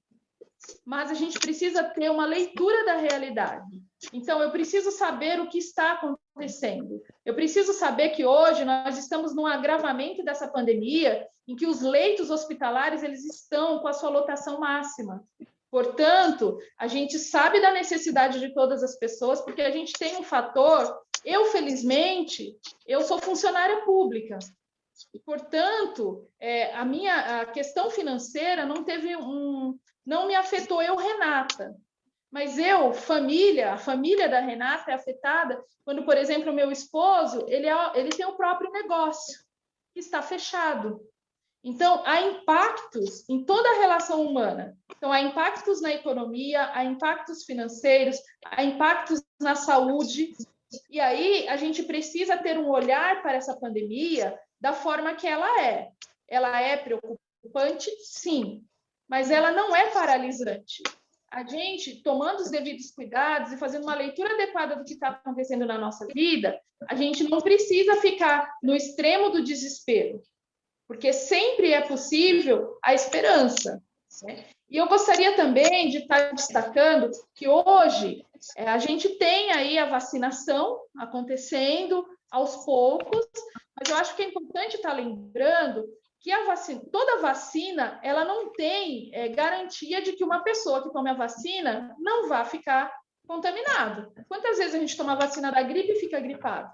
S5: mas a gente precisa ter uma leitura da realidade. Então, eu preciso saber o que está acontecendo. Eu preciso saber que hoje nós estamos num agravamento dessa pandemia, em que os leitos hospitalares eles estão com a sua lotação máxima. Portanto, a gente sabe da necessidade de todas as pessoas, porque a gente tem um fator. Felizmente, eu sou funcionária pública. Portanto, a questão financeira não me afetou, Renata. Mas a família da Renata é afetada quando, por exemplo, o meu esposo, ele tem o próprio negócio, que está fechado. Então, há impactos em toda a relação humana. Então, há impactos na economia, há impactos financeiros, há impactos na saúde. E aí, a gente precisa ter um olhar para essa pandemia da forma que ela é. Ela é preocupante, sim, mas ela não é paralisante. A gente, tomando os devidos cuidados e fazendo uma leitura adequada do que está acontecendo na nossa vida, a gente não precisa ficar no extremo do desespero, porque sempre é possível a esperança, né? E eu gostaria também de estar destacando que hoje a gente tem aí a vacinação acontecendo aos poucos, mas eu acho que é importante estar lembrando que toda vacina, ela não tem garantia de que uma pessoa que tome a vacina não vá ficar contaminada. Quantas vezes a gente toma a vacina da gripe e fica gripado?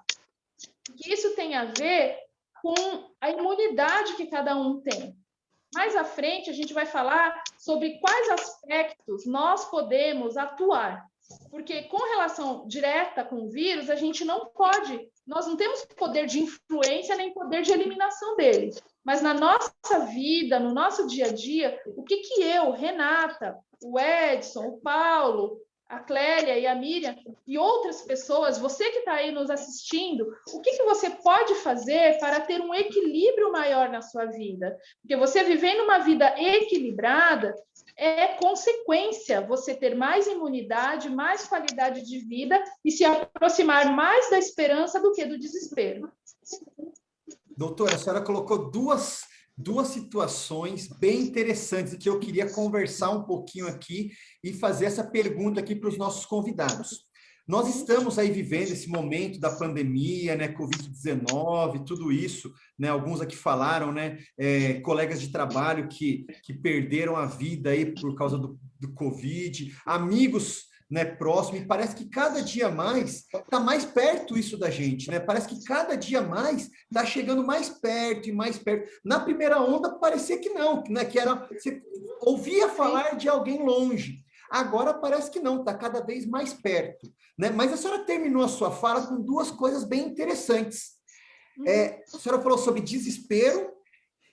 S5: Porque isso tem a ver com a imunidade que cada um tem. Mais à frente, a gente vai falar sobre quais aspectos nós podemos atuar. Porque com relação direta com o vírus, a gente nós não temos poder de influência nem poder de eliminação dele. Mas na nossa vida, no nosso dia a dia, o que eu, Renata, o Edson, o Paulo, a Clélia e a Miriam e outras pessoas, você que está aí nos assistindo, o que você pode fazer para ter um equilíbrio maior na sua vida? Porque você vivendo uma vida equilibrada é consequência você ter mais imunidade, mais qualidade de vida e se aproximar mais da esperança do que do desespero.
S1: Doutora, a senhora colocou duas situações bem interessantes que eu queria conversar um pouquinho aqui e fazer essa pergunta aqui para os nossos convidados. Nós estamos aí vivendo esse momento da pandemia, né, Covid-19, tudo isso, né, alguns aqui falaram, né, colegas de trabalho que perderam a vida aí por causa do Covid, amigos, né, próximo, e parece que cada dia mais está mais perto isso da gente, né? Parece que cada dia mais está chegando mais perto e mais perto. Na primeira onda parecia que não, né? Que era, você ouvia falar de alguém longe. Agora parece que não, está cada vez mais perto, né? Mas a senhora terminou a sua fala com duas coisas bem interessantes. A senhora falou sobre desespero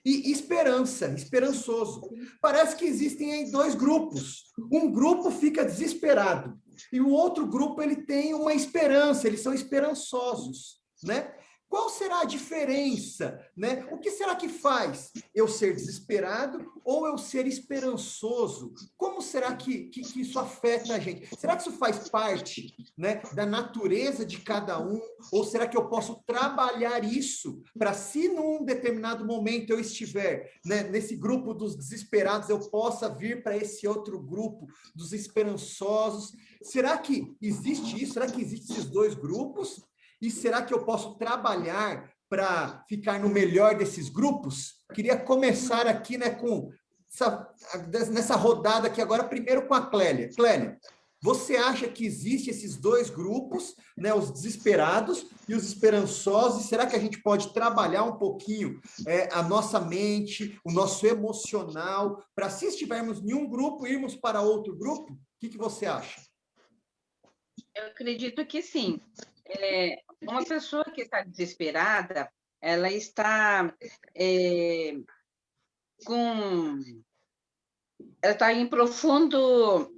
S1: e esperançoso. Parece que existem aí dois grupos. Um grupo fica desesperado e o outro grupo ele tem uma esperança, eles são esperançosos, né? Qual será a diferença, né? O que será que faz eu ser desesperado ou eu ser esperançoso? Como será que isso afeta a gente? Será que isso faz parte, né, da natureza de cada um? Ou será que eu posso trabalhar isso para, se num determinado momento eu estiver, né, nesse grupo dos desesperados, eu possa vir para esse outro grupo dos esperançosos? Será que existe isso? Será que existem esses dois grupos? E será que eu posso trabalhar para ficar no melhor desses grupos? Queria começar aqui, né, nessa rodada aqui agora, primeiro com a Clélia. Clélia, você acha que existem esses dois grupos, né, os desesperados e os esperançosos? Será que a gente pode trabalhar um pouquinho a nossa mente, o nosso emocional, para se estivermos em um grupo, irmos para outro grupo? O que você acha?
S3: Eu acredito que sim. Uma pessoa que está desesperada, ela está ela está em profundo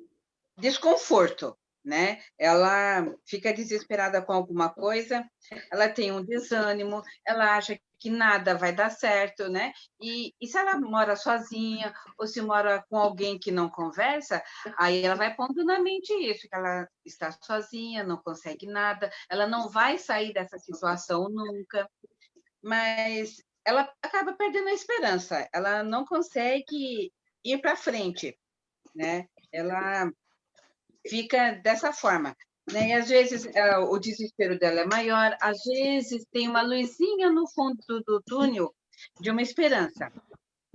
S3: desconforto, né? Ela fica desesperada com alguma coisa, ela tem um desânimo, ela acha que nada vai dar certo, né? E se ela mora sozinha ou se mora com alguém que não conversa, aí ela vai pondo na mente isso, que ela está sozinha, não consegue nada, ela não vai sair dessa situação nunca, mas ela acaba perdendo a esperança, ela não consegue ir para frente, né? Ela fica dessa forma, né? E às vezes o desespero dela é maior, às vezes tem uma luzinha no fundo do túnel de uma esperança.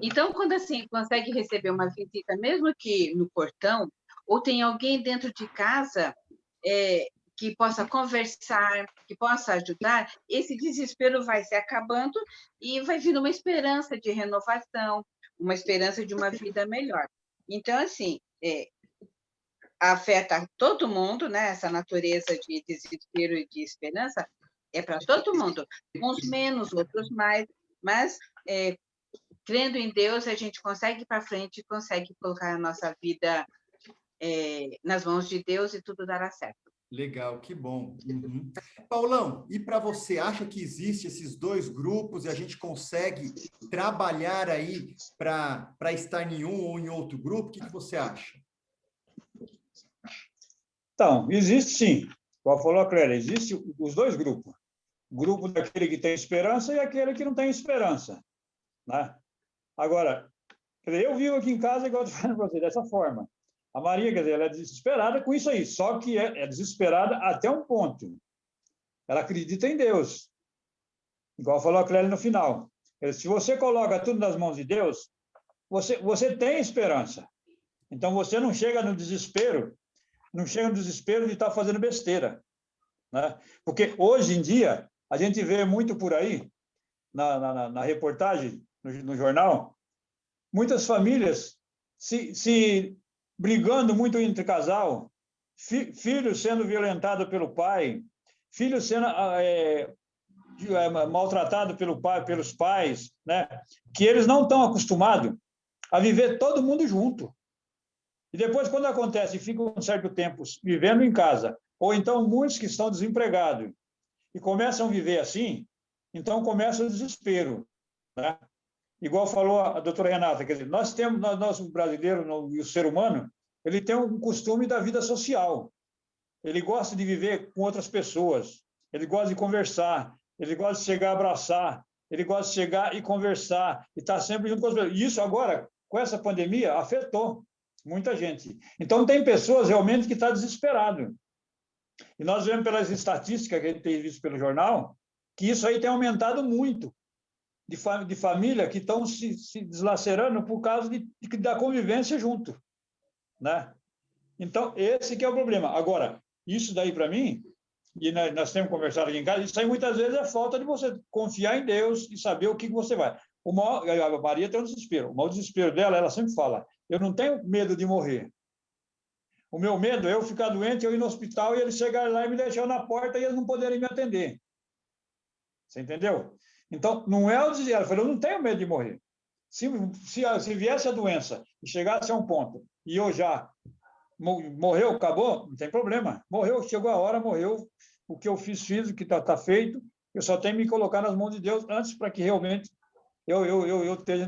S3: Então, quando assim consegue receber uma visita, mesmo que no portão, ou tem alguém dentro de casa que possa conversar, que possa ajudar, esse desespero vai se acabando e vai vindo uma esperança de renovação, uma esperança de uma vida melhor. Então, assim, afeta todo mundo, né? Essa natureza de desespero e de esperança é para todo mundo, uns menos, outros mais, mas crendo em Deus, a gente consegue ir para frente, consegue colocar a nossa vida nas mãos de Deus e tudo dará certo.
S1: Legal, que bom. Uhum. Paulão, e para você, acha que existem esses dois grupos e a gente consegue trabalhar aí para estar em um ou em outro grupo? O que você acha?
S2: Então, existe sim. Como falou a Clélia, existem os dois grupos. O grupo daquele que tem esperança e aquele que não tem esperança, né? Agora, quer dizer, eu vivo aqui em casa, igual eu estou falando para você, dessa forma. A Maria, quer dizer, ela é desesperada com isso aí, só que é desesperada até um ponto. Ela acredita em Deus. Igual falou a Clélia no final. Se você coloca tudo nas mãos de Deus, você tem esperança. Então, você não chega no desespero de estar fazendo besteira, né? Porque hoje em dia, a gente vê muito por aí, na reportagem, no jornal, muitas famílias se brigando muito entre casal, filhos sendo violentados pelo pai, filhos sendo maltratados pelos pais, né? Que eles não estão acostumados a viver todo mundo junto. E depois, quando acontece, ficam um certo tempo vivendo em casa, ou então muitos que estão desempregados, e começam a viver assim, então começa o desespero, né? Igual falou a doutora Renata, quer dizer, nós brasileiros, o ser humano, ele tem um costume da vida social. Ele gosta de viver com outras pessoas, ele gosta de conversar, ele gosta de chegar a abraçar, ele gosta de chegar e conversar, e estar sempre junto com as pessoas. E isso agora, com essa pandemia, afetou muita gente. Então, tem pessoas realmente que estão desesperadas. E nós vemos pelas estatísticas que a gente tem visto pelo jornal, que isso aí tem aumentado muito, de família que estão se deslacerando por causa da convivência junto, né? Então, esse que é o problema. Agora, isso daí, para mim, e nós temos conversado aqui em casa, isso aí muitas vezes é falta de você confiar em Deus e saber o que você vai. A Maria tem um desespero. O maior desespero dela, ela sempre fala, eu não tenho medo de morrer. O meu medo é eu ficar doente, eu ir no hospital e eles chegarem lá e me deixar na porta e eles não poderem me atender. Você entendeu? Então, não é o desespero. Ela falou, eu não tenho medo de morrer. Se viesse a doença e chegasse a um ponto e eu já morreu, acabou, não tem problema. Morreu, chegou a hora, morreu. O que eu fiz, o que está feito. Eu só tenho que me colocar nas mãos de Deus antes para que realmente eu esteja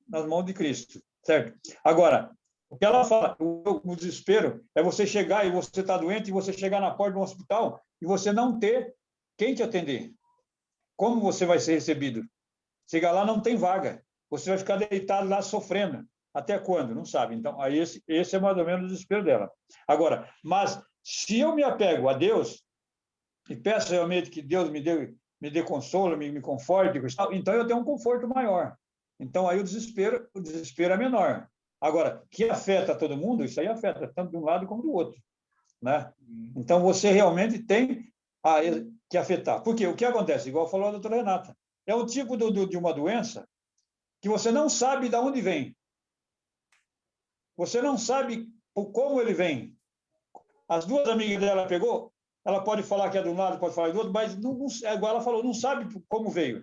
S2: nas mãos de Cristo, certo? Agora, o que ela fala, o desespero é você chegar e você está doente e você chegar na porta de um hospital e você não ter quem te atender. Como você vai ser recebido? Chegar lá, não tem vaga. Você vai ficar deitado lá sofrendo. Até quando? Não sabe. Então, aí esse é mais ou menos o desespero dela. Agora, mas se eu me apego a Deus e peço realmente que Deus me me dê consolo, me conforte, então eu tenho um conforto maior. Então, aí o desespero é menor. Agora, que afeta todo mundo, isso aí afeta tanto de um lado como do outro, né? Então, você realmente tem que afetar. Por quê? O que acontece? Igual falou a doutora Renata, é um tipo de uma doença que você não sabe de onde vem. Você não sabe como ele vem. As duas amigas dela pegou, ela pode falar que é de um lado, pode falar do outro, mas, não, igual ela falou, não sabe como veio.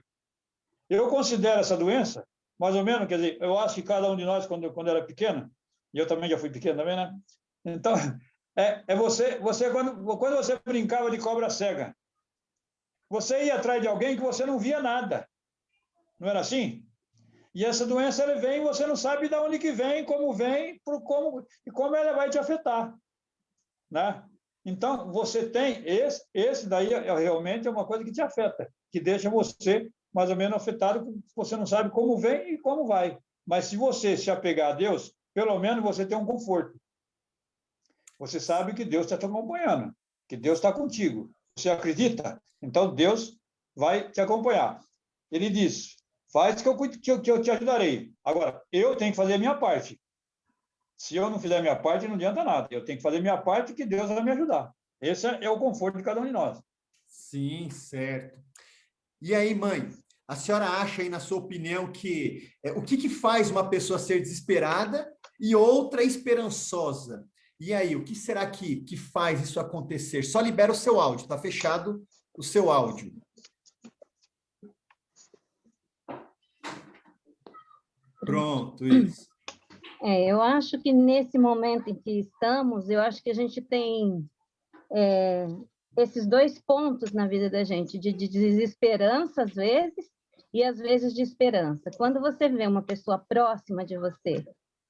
S2: Eu considero essa doença, mais ou menos, quer dizer, eu acho que cada um de nós, quando era pequeno, e eu também já fui pequeno também, né? Então, você quando você brincava de cobra cega, você ia atrás de alguém que você não via nada. Não era assim? E essa doença, ela vem e você não sabe de onde que vem, e como ela vai te afetar, né? Então, você tem esse daí realmente é uma coisa que te afeta, que deixa você mais ou menos afetado, você não sabe como vem e como vai. Mas se você se apegar a Deus, pelo menos você tem um conforto. Você sabe que Deus está te acompanhando, que Deus está contigo. Você acredita? Então, Deus vai te acompanhar. Ele diz, faz que eu te ajudarei. Agora, eu tenho que fazer a minha parte. Se eu não fizer a minha parte, não adianta nada. Eu tenho que fazer a minha parte que Deus vai me ajudar. Esse é o conforto de cada um de nós.
S1: Sim, certo. E aí, mãe, a senhora acha aí, na sua opinião, que o que faz uma pessoa ser desesperada e outra esperançosa? E aí, o que será que faz isso acontecer? Só libera o seu áudio, está fechado o seu áudio. Pronto, isso.
S4: Eu acho que nesse momento em que estamos, eu acho que a gente tem esses dois pontos na vida da gente, de desesperança, às vezes de esperança. Quando você vê uma pessoa próxima de você,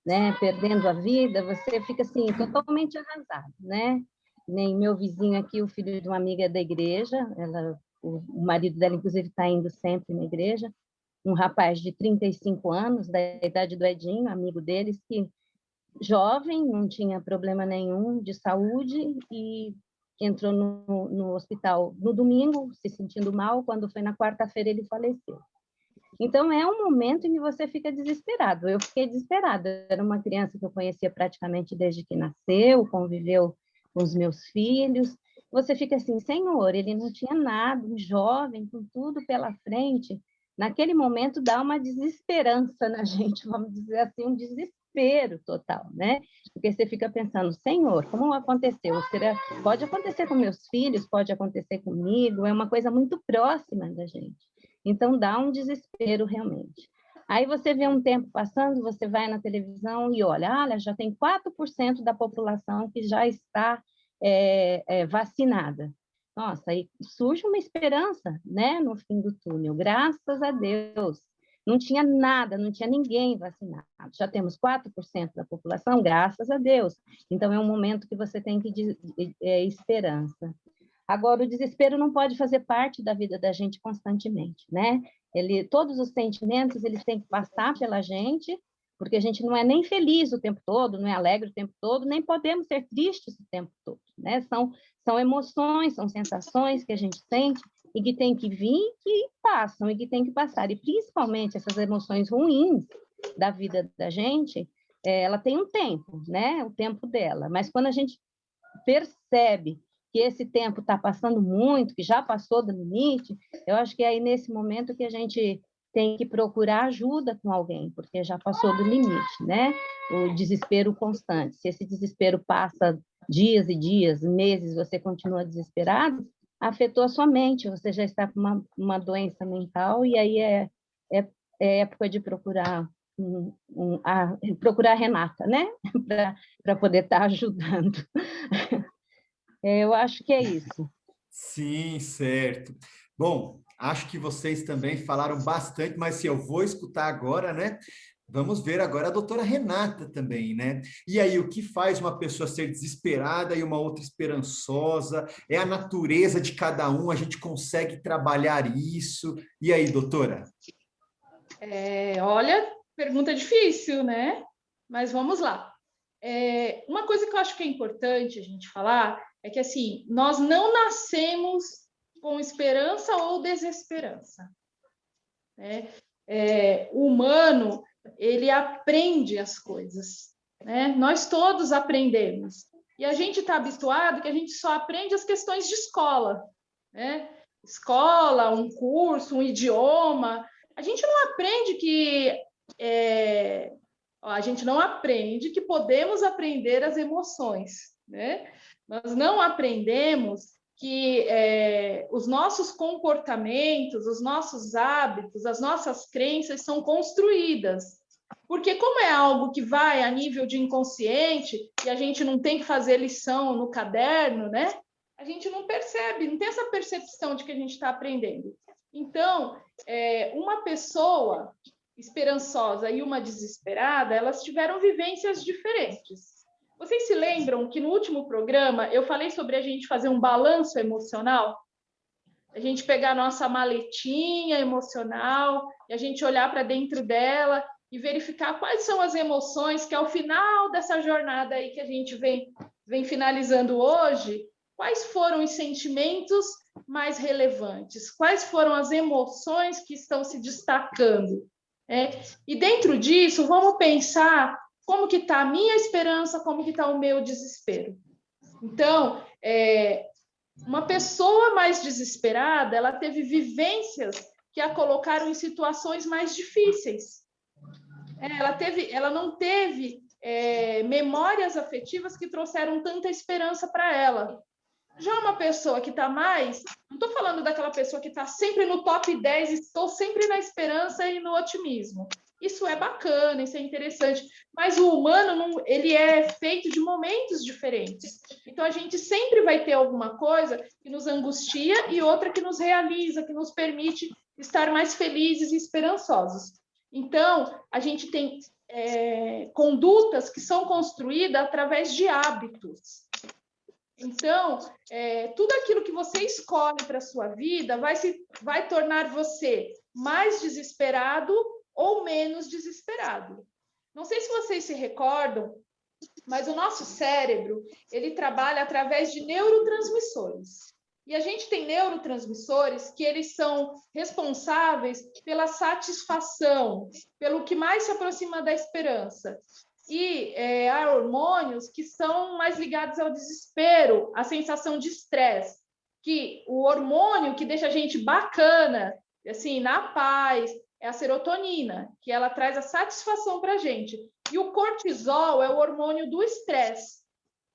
S4: né, perdendo a vida, você fica assim, totalmente arrasado, né? Nem meu vizinho aqui, o filho de uma amiga da igreja, o marido dela, inclusive, está indo sempre na igreja, um rapaz de 35 anos, da idade do Edinho, amigo deles, que jovem, não tinha problema nenhum de saúde e entrou no hospital no domingo, se sentindo mal, quando foi na quarta-feira ele faleceu. Então, é um momento em que você fica desesperado. Eu fiquei desesperada. Era uma criança que eu conhecia praticamente desde que nasceu, conviveu com os meus filhos. Você fica assim, Senhor, ele não tinha nada, um jovem, com tudo pela frente. Naquele momento, dá uma desesperança na gente, vamos dizer assim, um desespero total, né? Porque você fica pensando, Senhor, como aconteceu? Pode acontecer com meus filhos, pode acontecer comigo, é uma coisa muito próxima da gente. Então, dá um desespero realmente. Aí você vê um tempo passando, você vai na televisão e olha, já tem 4% da população que já está vacinada. Nossa, aí surge uma esperança, né, no fim do túnel, graças a Deus. Não tinha nada, não tinha ninguém vacinado. Já temos 4% da população, graças a Deus. Então, é um momento que você tem que esperança. Agora, o desespero não pode fazer parte da vida da gente constantemente, né? Todos os sentimentos, eles têm que passar pela gente, porque a gente não é nem feliz o tempo todo, não é alegre o tempo todo, nem podemos ser tristes o tempo todo, né? São emoções, são sensações que a gente sente e que tem que vir, que passam e que tem que passar. E, principalmente, essas emoções ruins da vida da gente, ela tem um tempo, né? O tempo dela. Mas quando a gente percebe que esse tempo está passando muito, que já passou do limite, eu acho que é aí nesse momento que a gente tem que procurar ajuda com alguém, porque já passou do limite, né? O desespero constante. Se esse desespero passa dias e dias, meses, você continua desesperado, afetou a sua mente, você já está com uma doença mental, e aí é época de procurar procurar a Renata, né? Para poder estar ajudando. Eu acho que é isso.
S1: Sim, certo. Bom, acho que vocês também falaram bastante, mas se eu vou escutar agora, né? Vamos ver agora a doutora Renata também, né? E aí, o que faz uma pessoa ser desesperada e uma outra esperançosa? É a natureza de cada um, a gente consegue trabalhar isso. E aí, doutora?
S5: Olha, pergunta difícil, né? Mas vamos lá. Uma coisa que eu acho que é importante a gente falar é que, assim, nós não nascemos com esperança ou desesperança. Né? O humano, ele aprende as coisas. Né? Nós todos aprendemos. E a gente está habituado que a gente só aprende as questões de escola. Né? Escola, um curso, um idioma. A gente não aprende que... a gente não aprende que podemos aprender as emoções. Né? Nós não aprendemos que os nossos comportamentos, os nossos hábitos, as nossas crenças são construídas. Porque como é algo que vai a nível de inconsciente e a gente não tem que fazer lição no caderno, né? A gente não percebe, não tem essa percepção de que a gente está aprendendo. Então, uma pessoa esperançosa e uma desesperada, elas tiveram vivências diferentes. Vocês se lembram que no último programa eu falei sobre a gente fazer um balanço emocional? A gente pegar a nossa maletinha emocional e a gente olhar para dentro dela e verificar quais são as emoções que, ao final dessa jornada aí que a gente vem finalizando hoje, quais foram os sentimentos mais relevantes, quais foram as emoções que estão se destacando. E dentro disso, vamos pensar como que está a minha esperança, como que está o meu desespero. Então, uma pessoa mais desesperada, ela teve vivências que a colocaram em situações mais difíceis. Ela não teve memórias afetivas que trouxeram tanta esperança para ela. Já uma pessoa que está mais... Não estou falando daquela pessoa que está sempre no top 10 e estou sempre na esperança e no otimismo. Isso é bacana, isso é interessante. Mas o humano, ele é feito de momentos diferentes. Então, a gente sempre vai ter alguma coisa que nos angustia e outra que nos realiza, que nos permite estar mais felizes e esperançosos. Então, a gente tem condutas que são construídas através de hábitos. Então, tudo aquilo que você escolhe para a sua vida vai tornar você mais desesperado ou menos desesperado. Não sei se vocês se recordam, mas o nosso cérebro, ele trabalha através de neurotransmissores. E a gente tem neurotransmissores que eles são responsáveis pela satisfação, pelo que mais se aproxima da esperança. E há hormônios que são mais ligados ao desespero, à sensação de estresse, que o hormônio que deixa a gente bacana, assim, na paz, é a serotonina, que ela traz a satisfação para a gente. E o cortisol é o hormônio do estresse.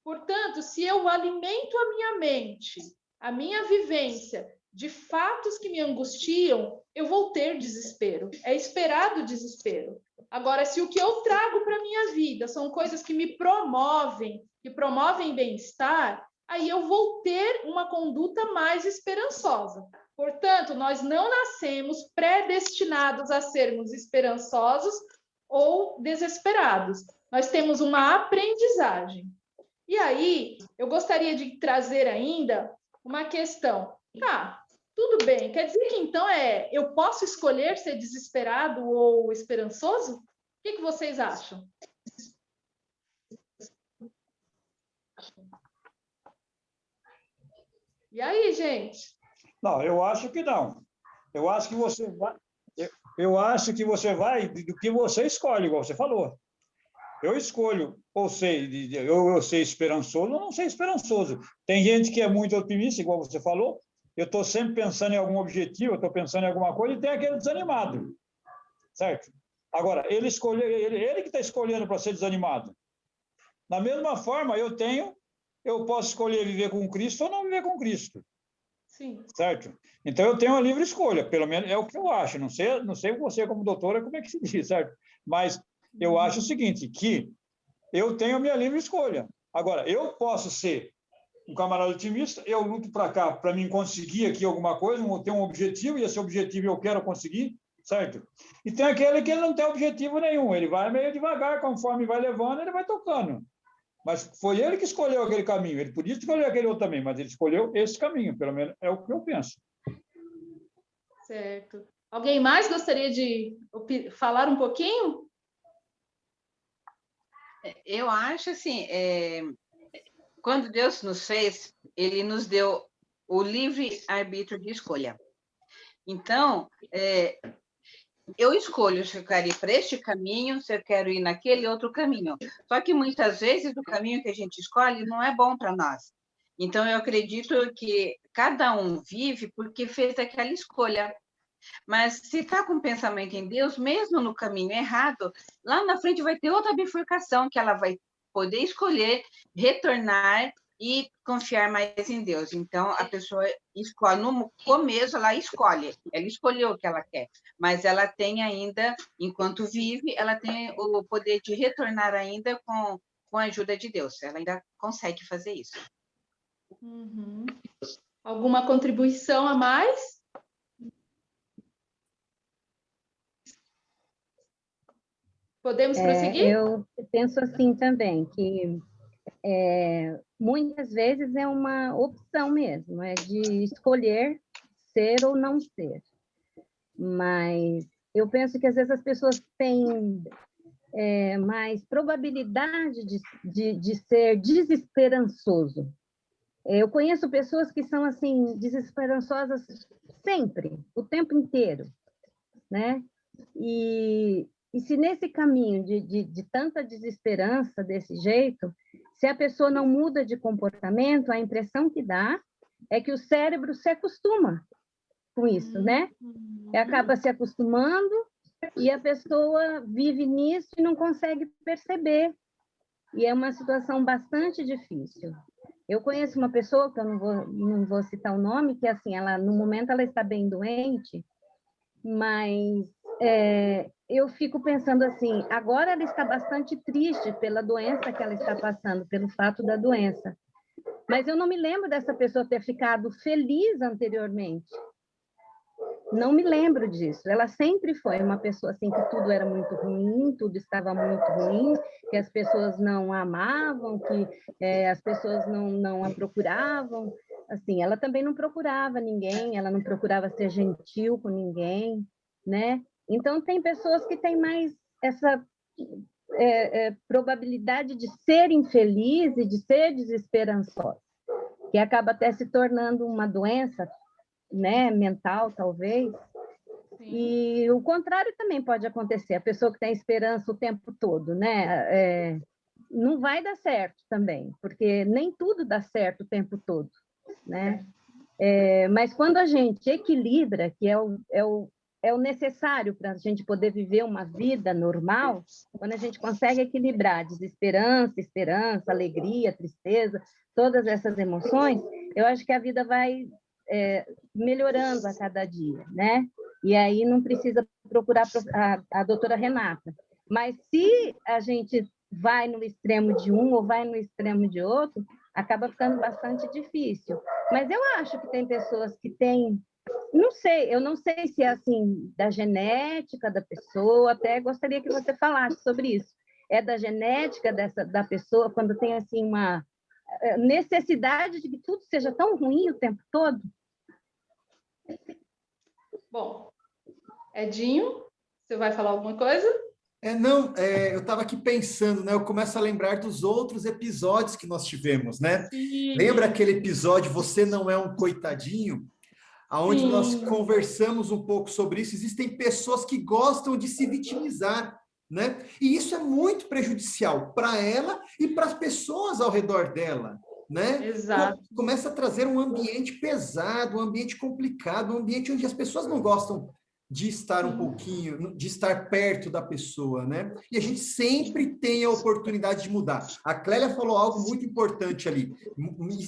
S5: Portanto, se eu alimento a minha mente, a minha vivência de fatos que me angustiam, eu vou ter desespero. É esperado desespero. Agora, se o que eu trago para a minha vida são coisas que me promovem, que promovem bem-estar, aí eu vou ter uma conduta mais esperançosa. Portanto, nós não nascemos predestinados a sermos esperançosos ou desesperados. Nós temos uma aprendizagem. E aí, eu gostaria de trazer ainda uma questão. Tudo bem, quer dizer que então eu posso escolher ser desesperado ou esperançoso? O que vocês acham? E aí, gente?
S2: Não, eu acho que não. Eu acho que você vai do que você escolhe, igual você falou. Eu escolho ou ser esperançoso ou não ser esperançoso. Tem gente que é muito otimista, igual você falou. Eu estou sempre pensando em algum objetivo, eu estou pensando em alguma coisa, e tem aquele desanimado, certo? Agora, ele que está escolhendo para ser desanimado. Da mesma forma, eu posso escolher viver com Cristo ou não viver com Cristo.
S5: Sim.
S2: Certo? Então, eu tenho uma livre escolha, pelo menos é o que eu acho. Não sei você, como doutora, como é que se diz, certo? Mas eu acho o seguinte, que eu tenho a minha livre escolha. Agora, eu posso ser um camarada otimista, eu luto para cá, para mim conseguir aqui alguma coisa, ter um objetivo, e esse objetivo eu quero conseguir, certo? E tem aquele que ele não tem objetivo nenhum, ele vai meio devagar, conforme vai levando, ele vai tocando. Mas foi ele que escolheu aquele caminho, ele podia escolher aquele outro também, mas ele escolheu esse caminho, pelo menos é o que eu penso.
S5: Certo. Alguém mais gostaria de falar um pouquinho?
S3: Eu acho assim, quando Deus nos fez, Ele nos deu o livre-arbítrio de escolha. Então, eu escolho se eu quero ir para este caminho, se eu quero ir naquele outro caminho. Só que, muitas vezes, o caminho que a gente escolhe não é bom para nós. Então, eu acredito que cada um vive porque fez aquela escolha. Mas se está com pensamento em Deus, mesmo no caminho errado, lá na frente vai ter outra bifurcação que ela vai poder escolher, retornar e confiar mais em Deus. Então, a pessoa escolhe, no começo ela escolheu o que ela quer, mas ela tem ainda, enquanto vive, ela tem o poder de retornar ainda com a ajuda de Deus. Ela ainda consegue fazer isso.
S5: Uhum. Alguma contribuição a mais? Podemos prosseguir?
S4: Eu penso assim também, que muitas vezes é uma opção mesmo, é de escolher ser ou não ser. Mas eu penso que às vezes as pessoas têm mais probabilidade de ser desesperançoso. Eu conheço pessoas que são assim desesperançosas sempre, o tempo inteiro, né? E se nesse caminho de tanta desesperança desse jeito, se a pessoa não muda de comportamento, a impressão que dá é que o cérebro se acostuma com isso, né? E acaba se acostumando e a pessoa vive nisso e não consegue perceber. E é uma situação bastante difícil. Eu conheço uma pessoa, que eu não vou citar o nome, que assim, no momento ela está bem doente, mas eu fico pensando assim, agora ela está bastante triste pela doença que ela está passando, pelo fato da doença. Mas eu não me lembro dessa pessoa ter ficado feliz anteriormente. Não me lembro disso. Ela sempre foi uma pessoa assim que tudo era muito ruim, tudo estava muito ruim, que as pessoas não a amavam, que as pessoas não a procuravam. Assim, ela também não procurava ninguém, ela não procurava ser gentil com ninguém, né? Então, tem pessoas que têm mais essa probabilidade de ser infeliz e de ser desesperançosa, que acaba até se tornando uma doença, né, mental, talvez. Sim. E o contrário também pode acontecer. A pessoa que tem esperança o tempo todo, né, não vai dar certo também, porque nem tudo dá certo o tempo todo, né? Mas quando a gente equilibra, que é o necessário para a gente poder viver uma vida normal, quando a gente consegue equilibrar desesperança, esperança, alegria, tristeza, todas essas emoções, eu acho que a vida vai melhorando a cada dia, né? E aí não precisa procurar a doutora Renata. Mas se a gente vai no extremo de um ou vai no extremo de outro, acaba ficando bastante difícil. Mas eu acho que tem pessoas que têm, não sei, eu não sei se é assim da genética da pessoa, até gostaria que você falasse sobre isso. É da genética da pessoa, quando tem assim uma necessidade de que tudo seja tão ruim o tempo todo?
S5: Bom, Edinho, você vai falar alguma coisa?
S1: Eu estava aqui pensando, né? Eu começo a lembrar dos outros episódios que nós tivemos, né?
S5: Sim.
S1: Lembra aquele episódio Você Não É um Coitadinho? Onde
S5: Sim.
S1: nós conversamos um pouco sobre isso. Existem pessoas que gostam de se vitimizar, né? E isso é muito prejudicial para ela e para as pessoas ao redor dela, né?
S5: Exato.
S1: Começa a trazer um ambiente pesado, um ambiente complicado, um ambiente onde as pessoas não gostam de estar um pouquinho, de estar perto da pessoa, né? E a gente sempre tem a oportunidade de mudar. A Clélia falou algo muito importante ali,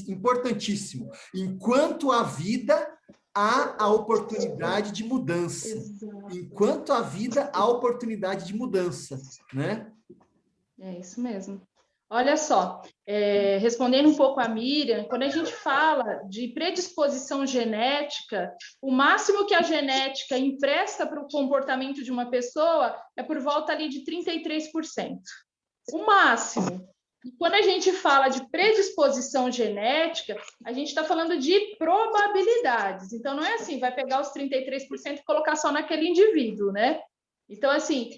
S1: importantíssimo. Enquanto há vida, há a oportunidade de mudança.
S5: Exato.
S1: Enquanto há vida, há oportunidade de mudança, né?
S5: É isso mesmo. Olha só, respondendo um pouco a Miriam, quando a gente fala de predisposição genética, o máximo que a genética empresta para o comportamento de uma pessoa é por volta ali de 33%. O máximo. E quando a gente fala de predisposição genética, a gente está falando de probabilidades. Então, não é assim, vai pegar os 33% e colocar só naquele indivíduo, né? Então, assim,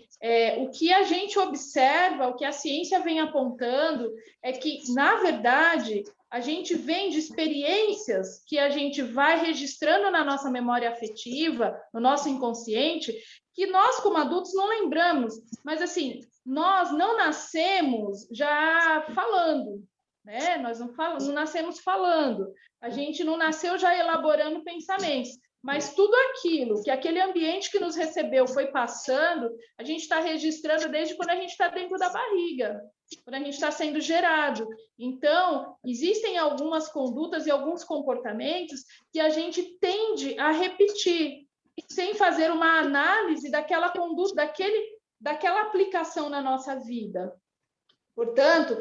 S5: o que a gente observa, o que a ciência vem apontando, é que, na verdade, a gente vem de experiências que a gente vai registrando na nossa memória afetiva, no nosso inconsciente, que nós, como adultos, não lembramos. Mas, assim, nós não nascemos já falando, né? Nós não nascemos falando. A gente não nasceu já elaborando pensamentos. Mas tudo aquilo, que aquele ambiente que nos recebeu foi passando, a gente está registrando desde quando a gente está dentro da barriga, quando a gente está sendo gerado. Então, existem algumas condutas e alguns comportamentos que a gente tende a repetir, sem fazer uma análise daquela conduta, daquela aplicação na nossa vida. Portanto,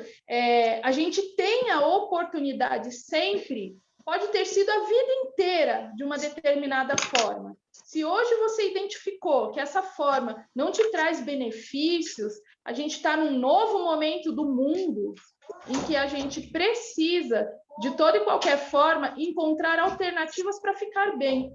S5: a gente tem a oportunidade sempre, pode ter sido a vida inteira de uma determinada forma. Se hoje você identificou que essa forma não te traz benefícios, a gente está num novo momento do mundo em que a gente precisa, de toda e qualquer forma, encontrar alternativas para ficar bem.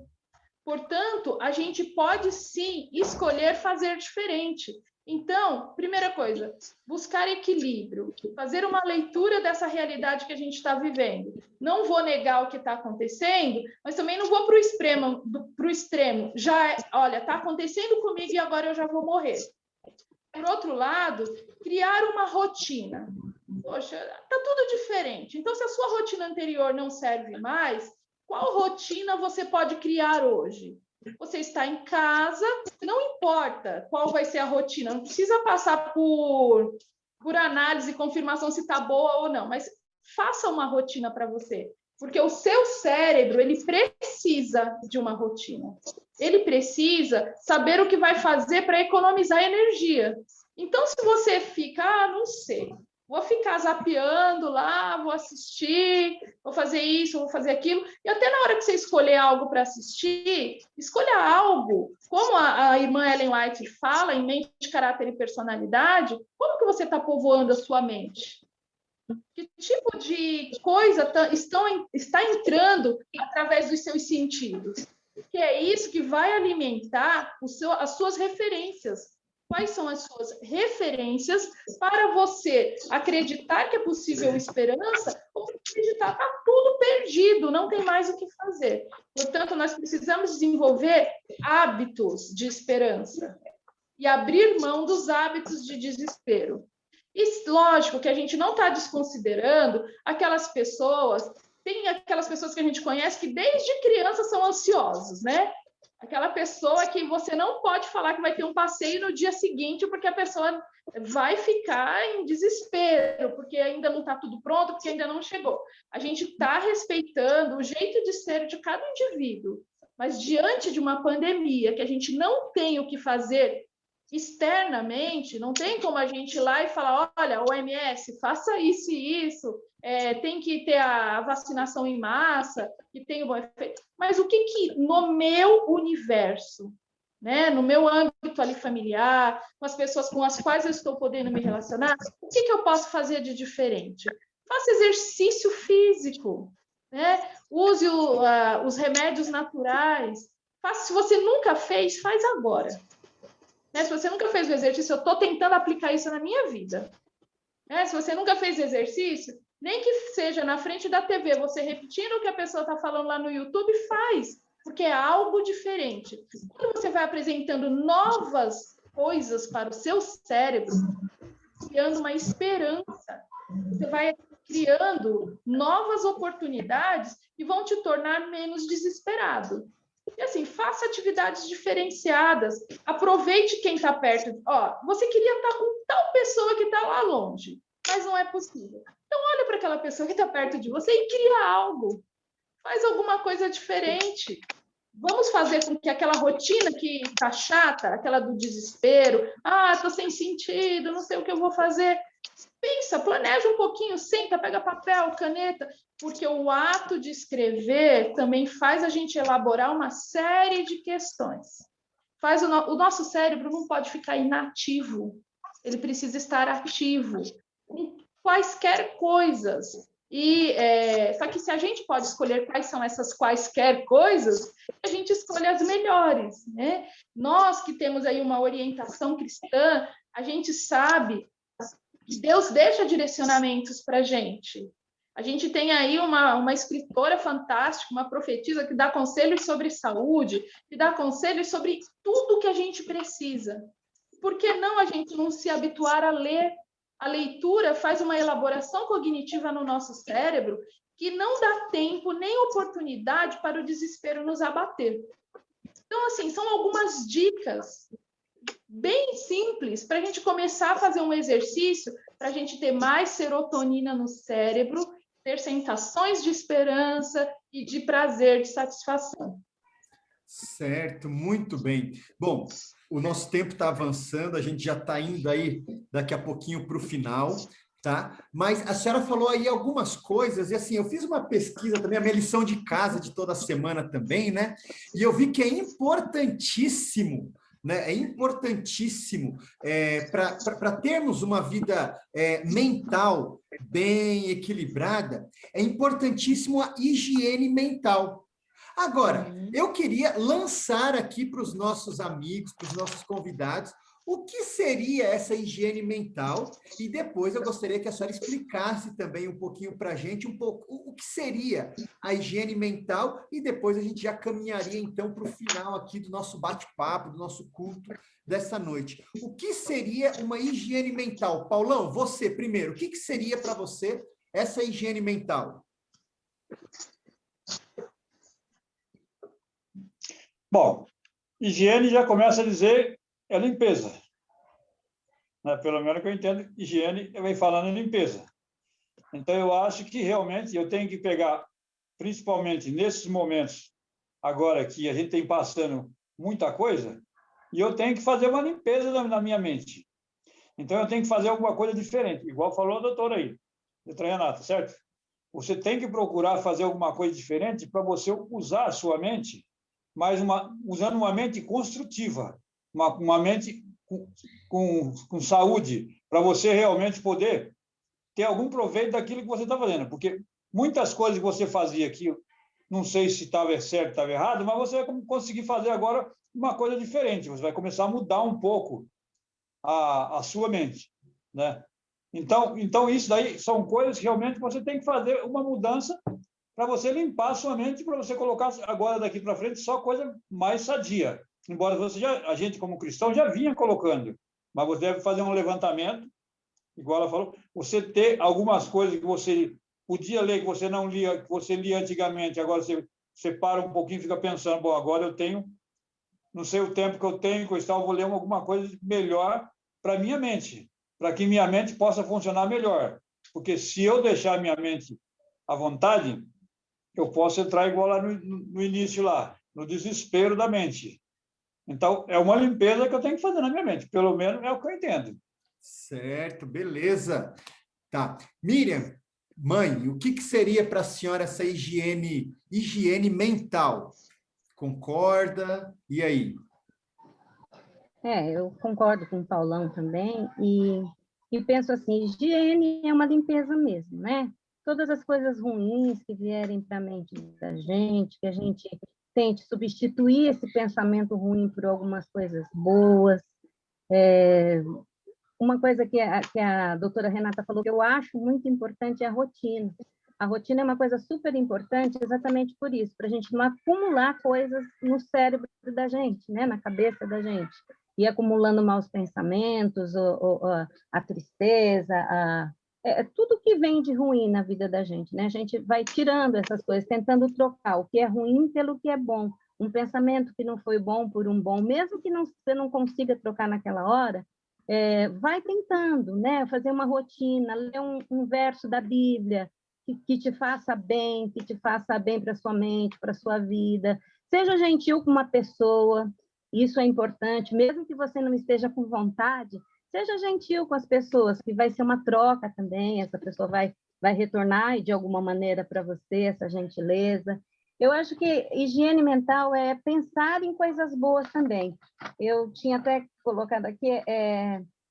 S5: Portanto, a gente pode sim escolher fazer diferente. Então, primeira coisa, buscar equilíbrio, fazer uma leitura dessa realidade que a gente está vivendo. Não vou negar o que está acontecendo, mas também não vou para o extremo. Já, olha, está acontecendo comigo e agora eu já vou morrer. Por outro lado, criar uma rotina. Poxa, está tudo diferente. Então, se a sua rotina anterior não serve mais, qual rotina você pode criar hoje? Você está em casa, não importa qual vai ser a rotina, não precisa passar por análise e confirmação se está boa ou não, mas faça uma rotina para você, porque o seu cérebro, ele precisa de uma rotina. Ele precisa saber o que vai fazer para economizar energia. Então, se você fica, não sei, vou ficar zapeando lá, vou assistir, vou fazer isso, vou fazer aquilo. E até na hora que você escolher algo para assistir, escolha algo. Como a irmã Ellen White fala, em mente, caráter e personalidade, como que você está povoando a sua mente? Que tipo de coisa está entrando através dos seus sentidos? Que é isso que vai alimentar as suas referências. Quais são as suas referências para você acreditar que é possível esperança ou acreditar que está tudo perdido, não tem mais o que fazer. Portanto, nós precisamos desenvolver hábitos de esperança e abrir mão dos hábitos de desespero. E lógico que a gente não está desconsiderando aquelas pessoas, tem aquelas pessoas que a gente conhece que desde criança são ansiosos, né? Aquela pessoa que você não pode falar que vai ter um passeio no dia seguinte, porque a pessoa vai ficar em desespero, porque ainda não está tudo pronto, porque ainda não chegou. A gente está respeitando o jeito de ser de cada indivíduo, mas diante de uma pandemia que a gente não tem o que fazer externamente, não tem como a gente ir lá e falar, olha, OMS, faça isso e isso, tem que ter a vacinação em massa, que tem um bom efeito. Mas o que no meu universo, né, no meu âmbito ali familiar, com as pessoas com as quais eu estou podendo me relacionar, o que eu posso fazer de diferente? Faça exercício físico, né? Use os remédios naturais. Se você nunca fez, faz agora. Se você nunca fez o exercício, eu estou tentando aplicar isso na minha vida. Se você nunca fez exercício, nem que seja na frente da TV, você repetindo o que a pessoa está falando lá no YouTube, faz, porque é algo diferente. Quando você vai apresentando novas coisas para o seu cérebro, criando uma esperança, você vai criando novas oportunidades que vão te tornar menos desesperado. E assim, faça atividades diferenciadas, aproveite quem está perto. Você queria estar com tal pessoa que está lá longe, mas não é possível. Então, olha para aquela pessoa que está perto de você e cria algo. Faz alguma coisa diferente. Vamos fazer com que aquela rotina que está chata, aquela do desespero, estou sem sentido, não sei o que eu vou fazer. Pensa, planeja um pouquinho, senta, pega papel, caneta, porque o ato de escrever também faz a gente elaborar uma série de questões. O nosso cérebro não pode ficar inativo, ele precisa estar ativo com quaisquer coisas. Só que se a gente pode escolher quais são essas quaisquer coisas, a gente escolhe as melhores, né? Nós que temos aí uma orientação cristã, a gente sabe que Deus deixa direcionamentos para a gente. A gente tem aí uma escritora fantástica, uma profetisa que dá conselhos sobre saúde, que dá conselhos sobre tudo que a gente precisa. Por que não a gente não se habituar a ler? A leitura faz uma elaboração cognitiva no nosso cérebro que não dá tempo nem oportunidade para o desespero nos abater. Então, assim, são algumas dicas bem simples para a gente começar a fazer um exercício, para a gente ter mais serotonina no cérebro, ter sensações de esperança e de prazer, de satisfação.
S1: Certo, muito bem. Bom, o nosso tempo está avançando, a gente já está indo aí daqui a pouquinho para o final, tá? Mas a senhora falou aí algumas coisas, e assim, eu fiz uma pesquisa também, a minha lição de casa de toda semana também, né? E eu vi que é importantíssimo, né? É importantíssimo para termos uma vida mental bem equilibrada, é importantíssimo a higiene mental. Agora, eu queria lançar aqui para os nossos amigos, para os nossos convidados, o que seria essa higiene mental, e depois eu gostaria que a senhora explicasse também um pouquinho para a gente, o que seria a higiene mental, e depois a gente já caminharia então para o final aqui do nosso bate-papo, do nosso culto dessa noite. O que seria uma higiene mental? Paulão, você primeiro, o que seria para você essa higiene mental?
S2: Bom, higiene já começa a dizer é limpeza. Né? Pelo menos que eu entendo, higiene vem falando em limpeza. Então, eu acho que realmente eu tenho que pegar, principalmente nesses momentos, agora que a gente tem passando muita coisa, e eu tenho que fazer uma limpeza na minha mente. Então, eu tenho que fazer alguma coisa diferente, igual falou a doutora aí, doutora Renata, certo? Você tem que procurar fazer alguma coisa diferente para você usar a sua mente, mas usando uma mente construtiva, uma mente com saúde, para você realmente poder ter algum proveito daquilo que você está fazendo. Porque muitas coisas que você fazia aqui, não sei se estava certo, estava errado, mas você vai conseguir fazer agora uma coisa diferente. Você vai começar a mudar um pouco a sua mente, né? Então, isso daí são coisas que realmente você tem que fazer uma mudança para você limpar a sua mente, para você colocar agora daqui para frente só coisa mais sadia. Embora a gente como cristão já vinha colocando, mas você deve fazer um levantamento, igual ela falou, você ter algumas coisas que você podia ler, que você não lia, que você lia antigamente, agora você para um pouquinho e fica pensando, bom, agora eu tenho, não sei o tempo que eu tenho, que eu vou ler alguma coisa melhor para minha mente, para que minha mente possa funcionar melhor. Porque se eu deixar minha mente à vontade, eu posso entrar igual lá no início, lá, no desespero da mente. Então, é uma limpeza que eu tenho que fazer na minha mente. Pelo menos é o que eu entendo.
S1: Certo, beleza. Tá. Miriam, mãe, o que seria para a senhora essa higiene mental? Concorda? E aí?
S4: Eu concordo com o Paulão também, e penso assim, higiene é uma limpeza mesmo, né? Todas as coisas ruins que vierem para a mente da gente, que a gente tente substituir esse pensamento ruim por algumas coisas boas. Uma coisa que a doutora Renata falou que eu acho muito importante é a rotina. A rotina é uma coisa super importante exatamente por isso, para a gente não acumular coisas no cérebro da gente, né? Na cabeça da gente. E acumulando maus pensamentos, a tristeza, tudo que vem de ruim na vida da gente, né? A gente vai tirando essas coisas, tentando trocar o que é ruim pelo que é bom. Um pensamento que não foi bom por um bom, mesmo que você não consiga trocar naquela hora, vai tentando, né? Fazer uma rotina, ler um verso da Bíblia que te faça bem, para sua mente, para sua vida. Seja gentil com uma pessoa, isso é importante, mesmo que você não esteja com vontade, seja gentil com as pessoas, que vai ser uma troca também, essa pessoa vai retornar de alguma maneira para você essa gentileza. Eu acho que higiene mental é pensar em coisas boas também. Eu tinha até colocado aqui,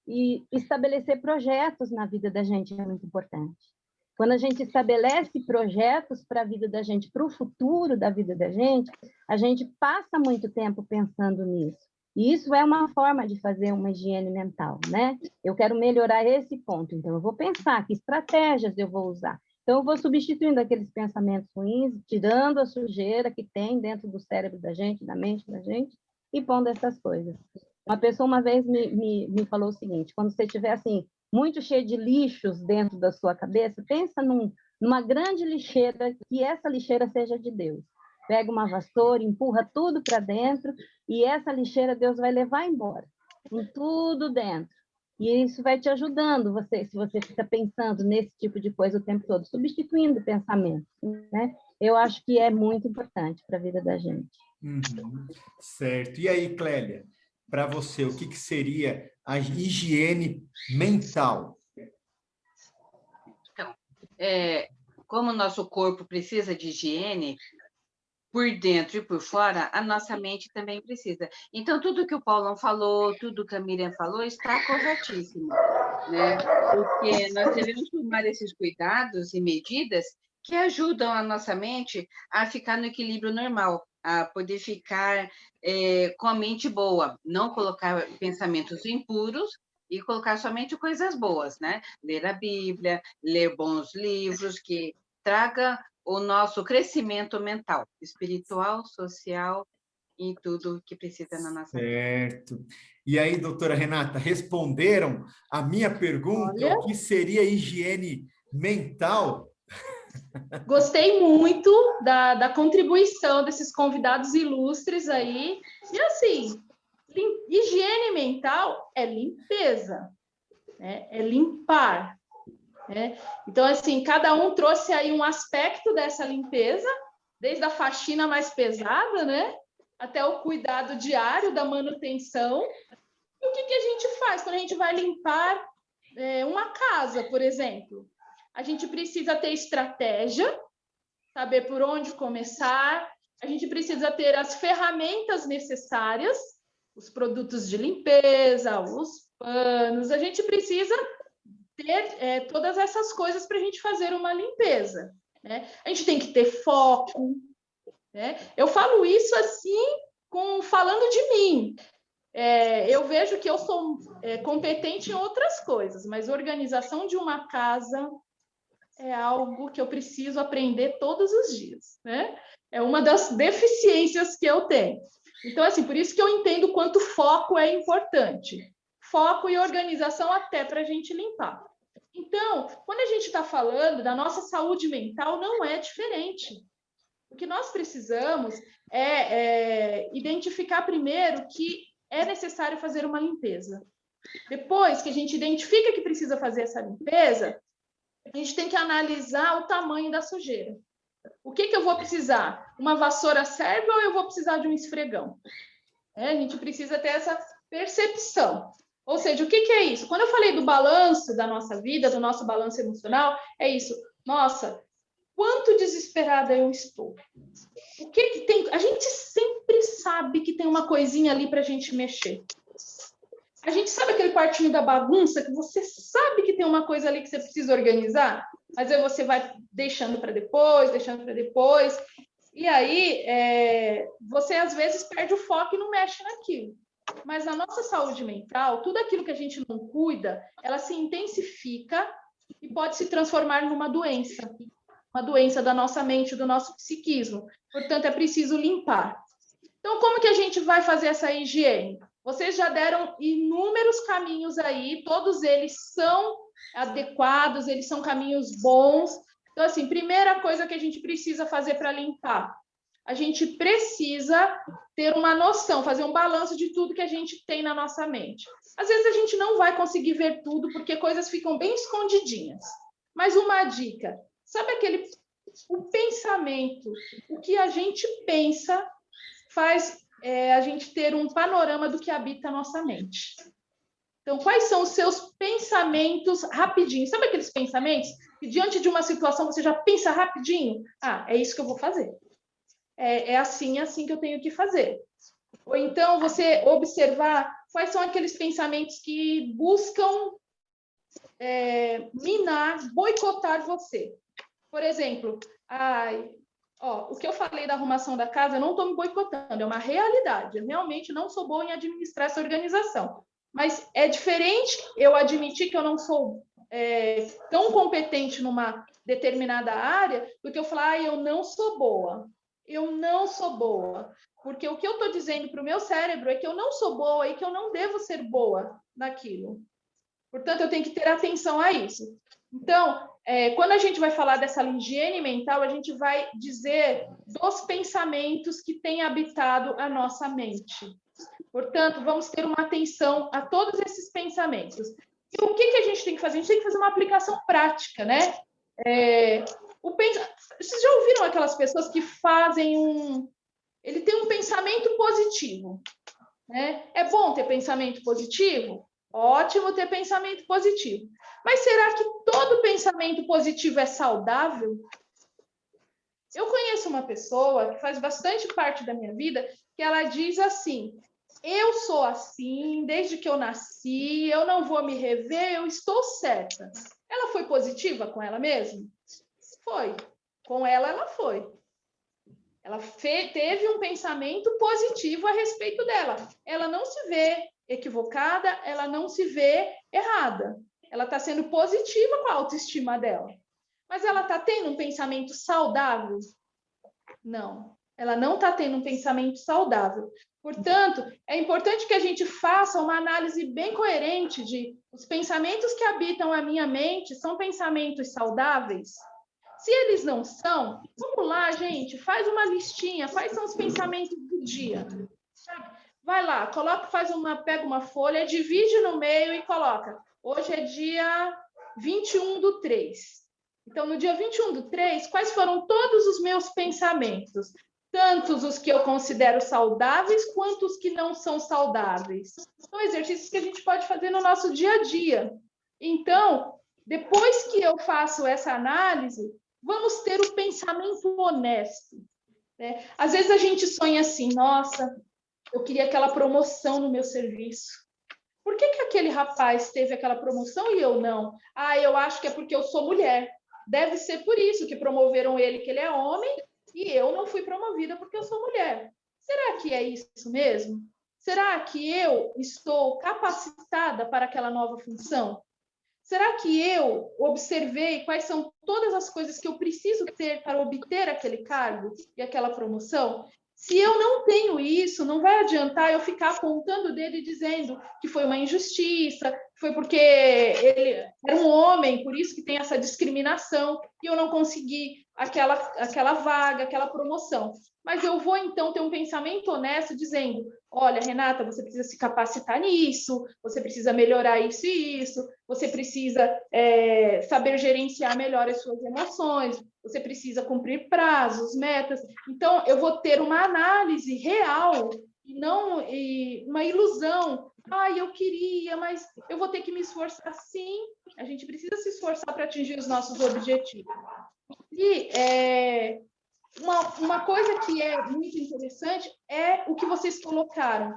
S4: e estabelecer projetos na vida da gente é muito importante. Quando a gente estabelece projetos para a vida da gente, para o futuro da vida da gente, a gente passa muito tempo pensando nisso. E isso é uma forma de fazer uma higiene mental, né? Eu quero melhorar esse ponto, então eu vou pensar que estratégias eu vou usar. Então, eu vou substituindo aqueles pensamentos ruins, tirando a sujeira que tem dentro do cérebro da gente, da mente da gente, e pondo essas coisas. Uma pessoa uma vez me falou o seguinte: quando você estiver assim, muito cheio de lixos dentro da sua cabeça, pensa numa grande lixeira, que essa lixeira seja de Deus. Pega uma vassoura, empurra tudo para dentro, e essa lixeira Deus vai levar embora, com tudo dentro. E isso vai te ajudando, se você fica pensando nesse tipo de coisa o tempo todo, substituindo o pensamento, né? Eu acho que é muito importante para a vida da gente.
S1: Certo. E aí, Clélia, para você, o que seria a higiene mental?
S3: Então, como o nosso corpo precisa de higiene, por dentro e por fora, a nossa mente também precisa. Então, tudo que o Paulão falou, tudo que a Miriam falou, está corretíssimo, né? Porque nós devemos tomar esses cuidados e medidas que ajudam a nossa mente a ficar no equilíbrio normal, a poder ficar com a mente boa, não colocar pensamentos impuros e colocar somente coisas boas, né? Ler a Bíblia, ler bons livros que traga o nosso crescimento mental, espiritual, social e tudo que precisa na nossa vida.
S1: Certo. E aí, doutora Renata, responderam a minha pergunta,
S5: Olha,
S1: o que seria higiene mental?
S5: gostei muito da contribuição desses convidados ilustres aí. E assim, higiene mental é limpeza, né? É limpar. Né? Então, assim, cada um trouxe aí um aspecto dessa limpeza, desde a faxina mais pesada, né? Até o cuidado diário da manutenção. E o que a gente faz quando a gente vai limpar uma casa, por exemplo? A gente precisa ter estratégia, saber por onde começar, a gente precisa ter as ferramentas necessárias, os produtos de limpeza, os panos, a gente precisa ter todas essas coisas para a gente fazer uma limpeza. Né? A gente tem que ter foco. Né? Eu falo isso assim, falando de mim. Eu vejo que eu sou competente em outras coisas, mas organização de uma casa é algo que eu preciso aprender todos os dias. Né? É uma das deficiências que eu tenho. Então, assim, por isso que eu entendo quanto foco é importante. Foco e organização até para a gente limpar. Então, quando a gente está falando da nossa saúde mental, não é diferente. O que nós precisamos é identificar primeiro que é necessário fazer uma limpeza. Depois que a gente identifica que precisa fazer essa limpeza, a gente tem que analisar o tamanho da sujeira. O que eu vou precisar? Uma vassoura serve ou eu vou precisar de um esfregão? A gente precisa ter essa percepção. Ou seja, o que é isso? Quando eu falei do balanço da nossa vida, do nosso balanço emocional, é isso. Nossa, quanto desesperada eu estou. O que tem? A gente sempre sabe que tem uma coisinha ali para a gente mexer. A gente sabe aquele quartinho da bagunça que você sabe que tem uma coisa ali que você precisa organizar, mas aí você vai deixando para depois, e aí você às vezes perde o foco e não mexe naquilo. Mas na nossa saúde mental, tudo aquilo que a gente não cuida, ela se intensifica e pode se transformar numa doença. Uma doença da nossa mente, do nosso psiquismo. Portanto, é preciso limpar. Então, como que a gente vai fazer essa higiene? Vocês já deram inúmeros caminhos aí, todos eles são adequados, eles são caminhos bons. Então, assim, primeira coisa que a gente precisa fazer para limpar, a gente precisa ter uma noção, fazer um balanço de tudo que a gente tem na nossa mente. Às vezes a gente não vai conseguir ver tudo, porque coisas ficam bem escondidinhas. Mas uma dica, sabe o pensamento, o que a gente pensa faz a gente ter um panorama do que habita a nossa mente. Então, quais são os seus pensamentos rapidinho? Sabe aqueles pensamentos que diante de uma situação você já pensa rapidinho? Ah, é isso que eu vou fazer. É assim que eu tenho que fazer. Ou então você observar quais são aqueles pensamentos que buscam minar, boicotar você. Por exemplo, o que eu falei da arrumação da casa, eu não estou me boicotando, é uma realidade. Eu realmente não sou boa em administrar essa organização. Mas é diferente eu admitir que eu não sou tão competente numa determinada área do que eu falar, eu não sou boa. Eu não sou boa. Porque o que eu estou dizendo para o meu cérebro é que eu não sou boa e que eu não devo ser boa naquilo. Portanto, eu tenho que ter atenção a isso. Então, quando a gente vai falar dessa higiene mental, a gente vai dizer dos pensamentos que têm habitado a nossa mente. Portanto, vamos ter uma atenção a todos esses pensamentos. E o que a gente tem que fazer? A gente tem que fazer uma aplicação prática, né? Vocês já ouviram aquelas pessoas que fazem ele tem um pensamento positivo, né? É bom ter pensamento positivo? Ótimo ter pensamento positivo. Mas será que todo pensamento positivo é saudável? Eu conheço uma pessoa que faz bastante parte da minha vida, que ela diz assim, eu sou assim, desde que eu nasci, eu não vou me rever, eu estou certa. Ela foi positiva com ela mesma? Foi. Com ela foi. Ela teve um pensamento positivo a respeito dela. Ela não se vê equivocada, ela não se vê errada. Ela está sendo positiva com a autoestima dela. Mas ela está tendo um pensamento saudável? Não. Ela não está tendo um pensamento saudável. Portanto, é importante que a gente faça uma análise bem coerente de os pensamentos que habitam a minha mente são pensamentos saudáveis? Se eles não são, vamos lá, gente, faz uma listinha, quais são os pensamentos do dia? Vai lá, pega uma folha, divide no meio e coloca. Hoje é dia 21/3. Então, no dia 21/3, quais foram todos os meus pensamentos? Tanto os que eu considero saudáveis, quanto os que não são saudáveis. São exercícios que a gente pode fazer no nosso dia a dia. Então, depois que eu faço essa análise, vamos ter o pensamento honesto, né? Às vezes a gente sonha assim, nossa, eu queria aquela promoção no meu serviço. Por que aquele rapaz teve aquela promoção e eu não? Eu acho que é porque eu sou mulher. Deve ser por isso que promoveram ele, que ele é homem, e eu não fui promovida porque eu sou mulher. Será que é isso mesmo? Será que eu estou capacitada para aquela nova função? Será que eu observei quais são todas as coisas que eu preciso ter para obter aquele cargo e aquela promoção? Se eu não tenho isso, não vai adiantar eu ficar apontando o dedo e dizendo que foi uma injustiça, foi porque ele era um homem, por isso que tem essa discriminação, e eu não consegui aquela vaga, aquela promoção. Mas eu vou, então, ter um pensamento honesto dizendo, olha, Renata, você precisa se capacitar nisso, você precisa melhorar isso e isso, você precisa saber gerenciar melhor as suas emoções, você precisa cumprir prazos, metas. Então, eu vou ter uma análise real e não uma ilusão. Eu queria, mas eu vou ter que me esforçar. Sim, a gente precisa se esforçar para atingir os nossos objetivos. E uma coisa que é muito interessante é o que vocês colocaram.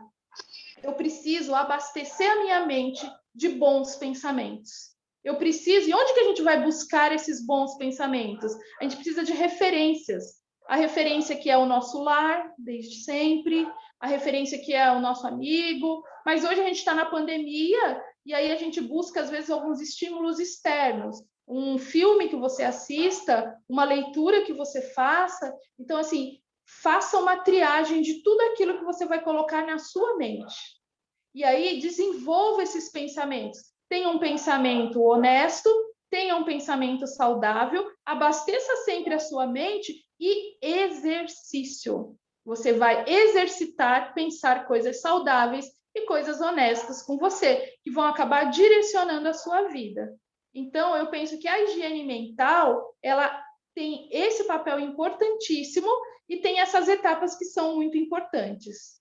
S5: Eu preciso abastecer a minha mente de bons pensamentos. Eu preciso... E onde que a gente vai buscar esses bons pensamentos? A gente precisa de referências. A referência que é o nosso lar, desde sempre. A referência que é o nosso amigo. Mas hoje a gente está na pandemia e aí a gente busca, às vezes, alguns estímulos externos. Um filme que você assista, uma leitura que você faça. Então, assim, faça uma triagem de tudo aquilo que você vai colocar na sua mente. E aí, desenvolva esses pensamentos. Tenha um pensamento honesto, tenha um pensamento saudável, abasteça sempre a sua mente e exercício. Você vai exercitar, pensar coisas saudáveis e coisas honestas com você, que vão acabar direcionando a sua vida. Então, eu penso que a higiene mental, ela tem esse papel importantíssimo e tem essas etapas que são muito importantes.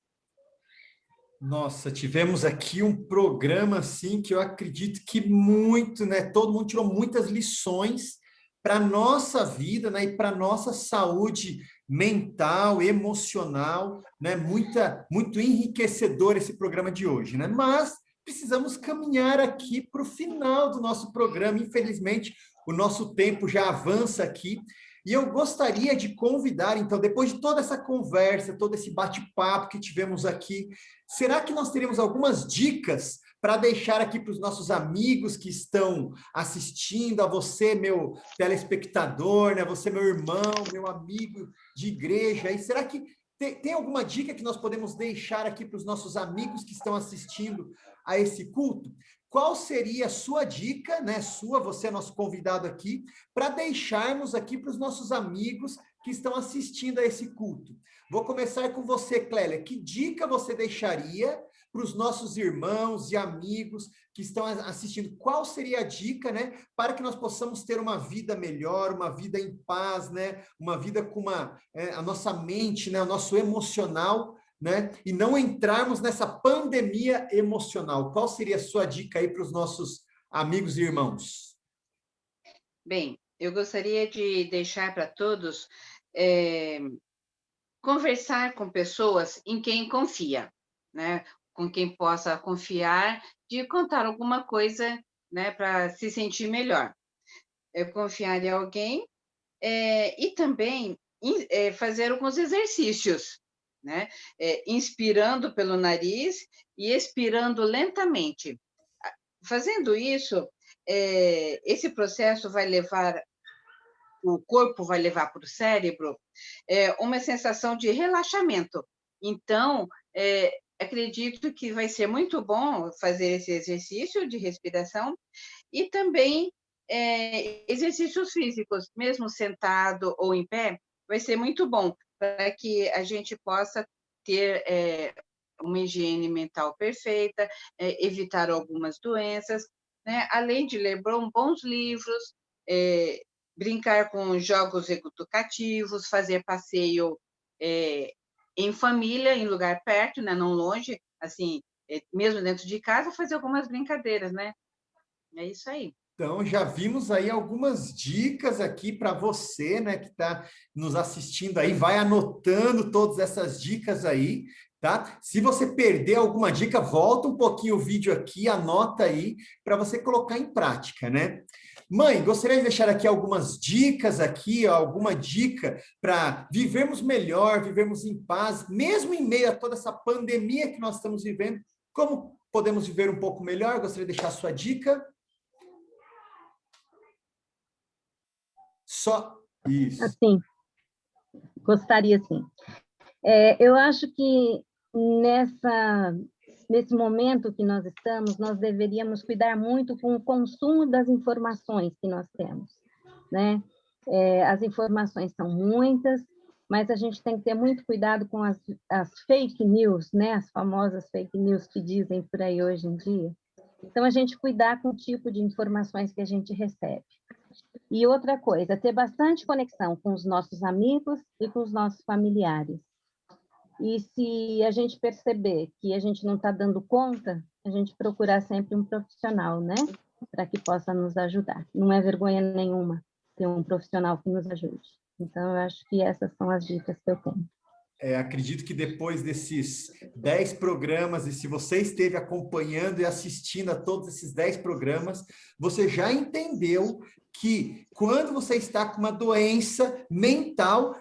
S1: Nossa, tivemos aqui um programa assim que eu acredito que muito, né? Todo mundo tirou muitas lições para a nossa vida, né? E para a nossa saúde mental, emocional, né? Muito enriquecedor esse programa de hoje, né? Mas precisamos caminhar aqui para o final do nosso programa. Infelizmente, o nosso tempo já avança aqui. E eu gostaria de convidar, então, depois de toda essa conversa, todo esse bate-papo que tivemos aqui, será que nós teremos algumas dicas para deixar aqui para os nossos amigos que estão assistindo, a você, meu telespectador, né? Você, meu irmão, meu amigo de igreja. E será que tem alguma dica que nós podemos deixar aqui para os nossos amigos que estão assistindo a esse culto? Qual seria a sua dica, né? Você é nosso convidado aqui, para deixarmos aqui para os nossos amigos que estão assistindo a esse culto. Vou começar com você, Clélia. Que dica você deixaria para os nossos irmãos e amigos que estão assistindo? Qual seria a dica, né, para que nós possamos ter uma vida melhor, uma vida em paz, né, uma vida com a nossa mente, né, o nosso emocional, né, e não entrarmos nessa pandemia emocional? Qual seria a sua dica aí para os nossos amigos e irmãos?
S3: Bem, eu gostaria de deixar para todos conversar com pessoas em quem confia, né? Com quem possa confiar de contar alguma coisa, né, para se sentir melhor. Confiar em alguém e também fazer alguns exercícios, né? Inspirando pelo nariz e expirando lentamente. Fazendo isso, esse processo vai levar, o corpo vai levar para o cérebro uma sensação de relaxamento. Então, acredito que vai ser muito bom fazer esse exercício de respiração e também exercícios físicos, mesmo sentado ou em pé, vai ser muito bom para que a gente possa ter uma higiene mental perfeita, evitar algumas doenças, né? Além de ler bons livros, brincar com jogos educativos, fazer passeio em família, em lugar perto, né? Não longe, assim, mesmo dentro de casa, fazer algumas brincadeiras, né? É isso aí.
S1: Então, já vimos aí algumas dicas aqui para você, né, que está nos assistindo aí, vai anotando todas essas dicas aí, tá? Se você perder alguma dica, volta um pouquinho o vídeo aqui, anota aí, para você colocar em prática, né? Mãe, gostaria de deixar aqui algumas dicas aqui, alguma dica para vivermos melhor, vivermos em paz, mesmo em meio a toda essa pandemia que nós estamos vivendo. Como podemos viver um pouco melhor? Gostaria de deixar a sua dica. Só isso.
S4: Assim, gostaria sim. Eu acho que nesse momento que nós estamos, nós deveríamos cuidar muito com o consumo das informações que nós temos, né? As informações são muitas, mas a gente tem que ter muito cuidado com as fake news, né? As famosas fake news que dizem por aí hoje em dia. Então, a gente cuidar com o tipo de informações que a gente recebe. E outra coisa, ter bastante conexão com os nossos amigos e com os nossos familiares. E se a gente perceber que a gente não está dando conta, a gente procurar sempre um profissional, né? Para que possa nos ajudar. Não é vergonha nenhuma ter um profissional que nos ajude. Então, eu acho que essas são as dicas que eu tenho.
S1: Acredito que depois desses 10 programas, e se você esteve acompanhando e assistindo a todos esses 10 programas, você já entendeu que quando você está com uma doença mental,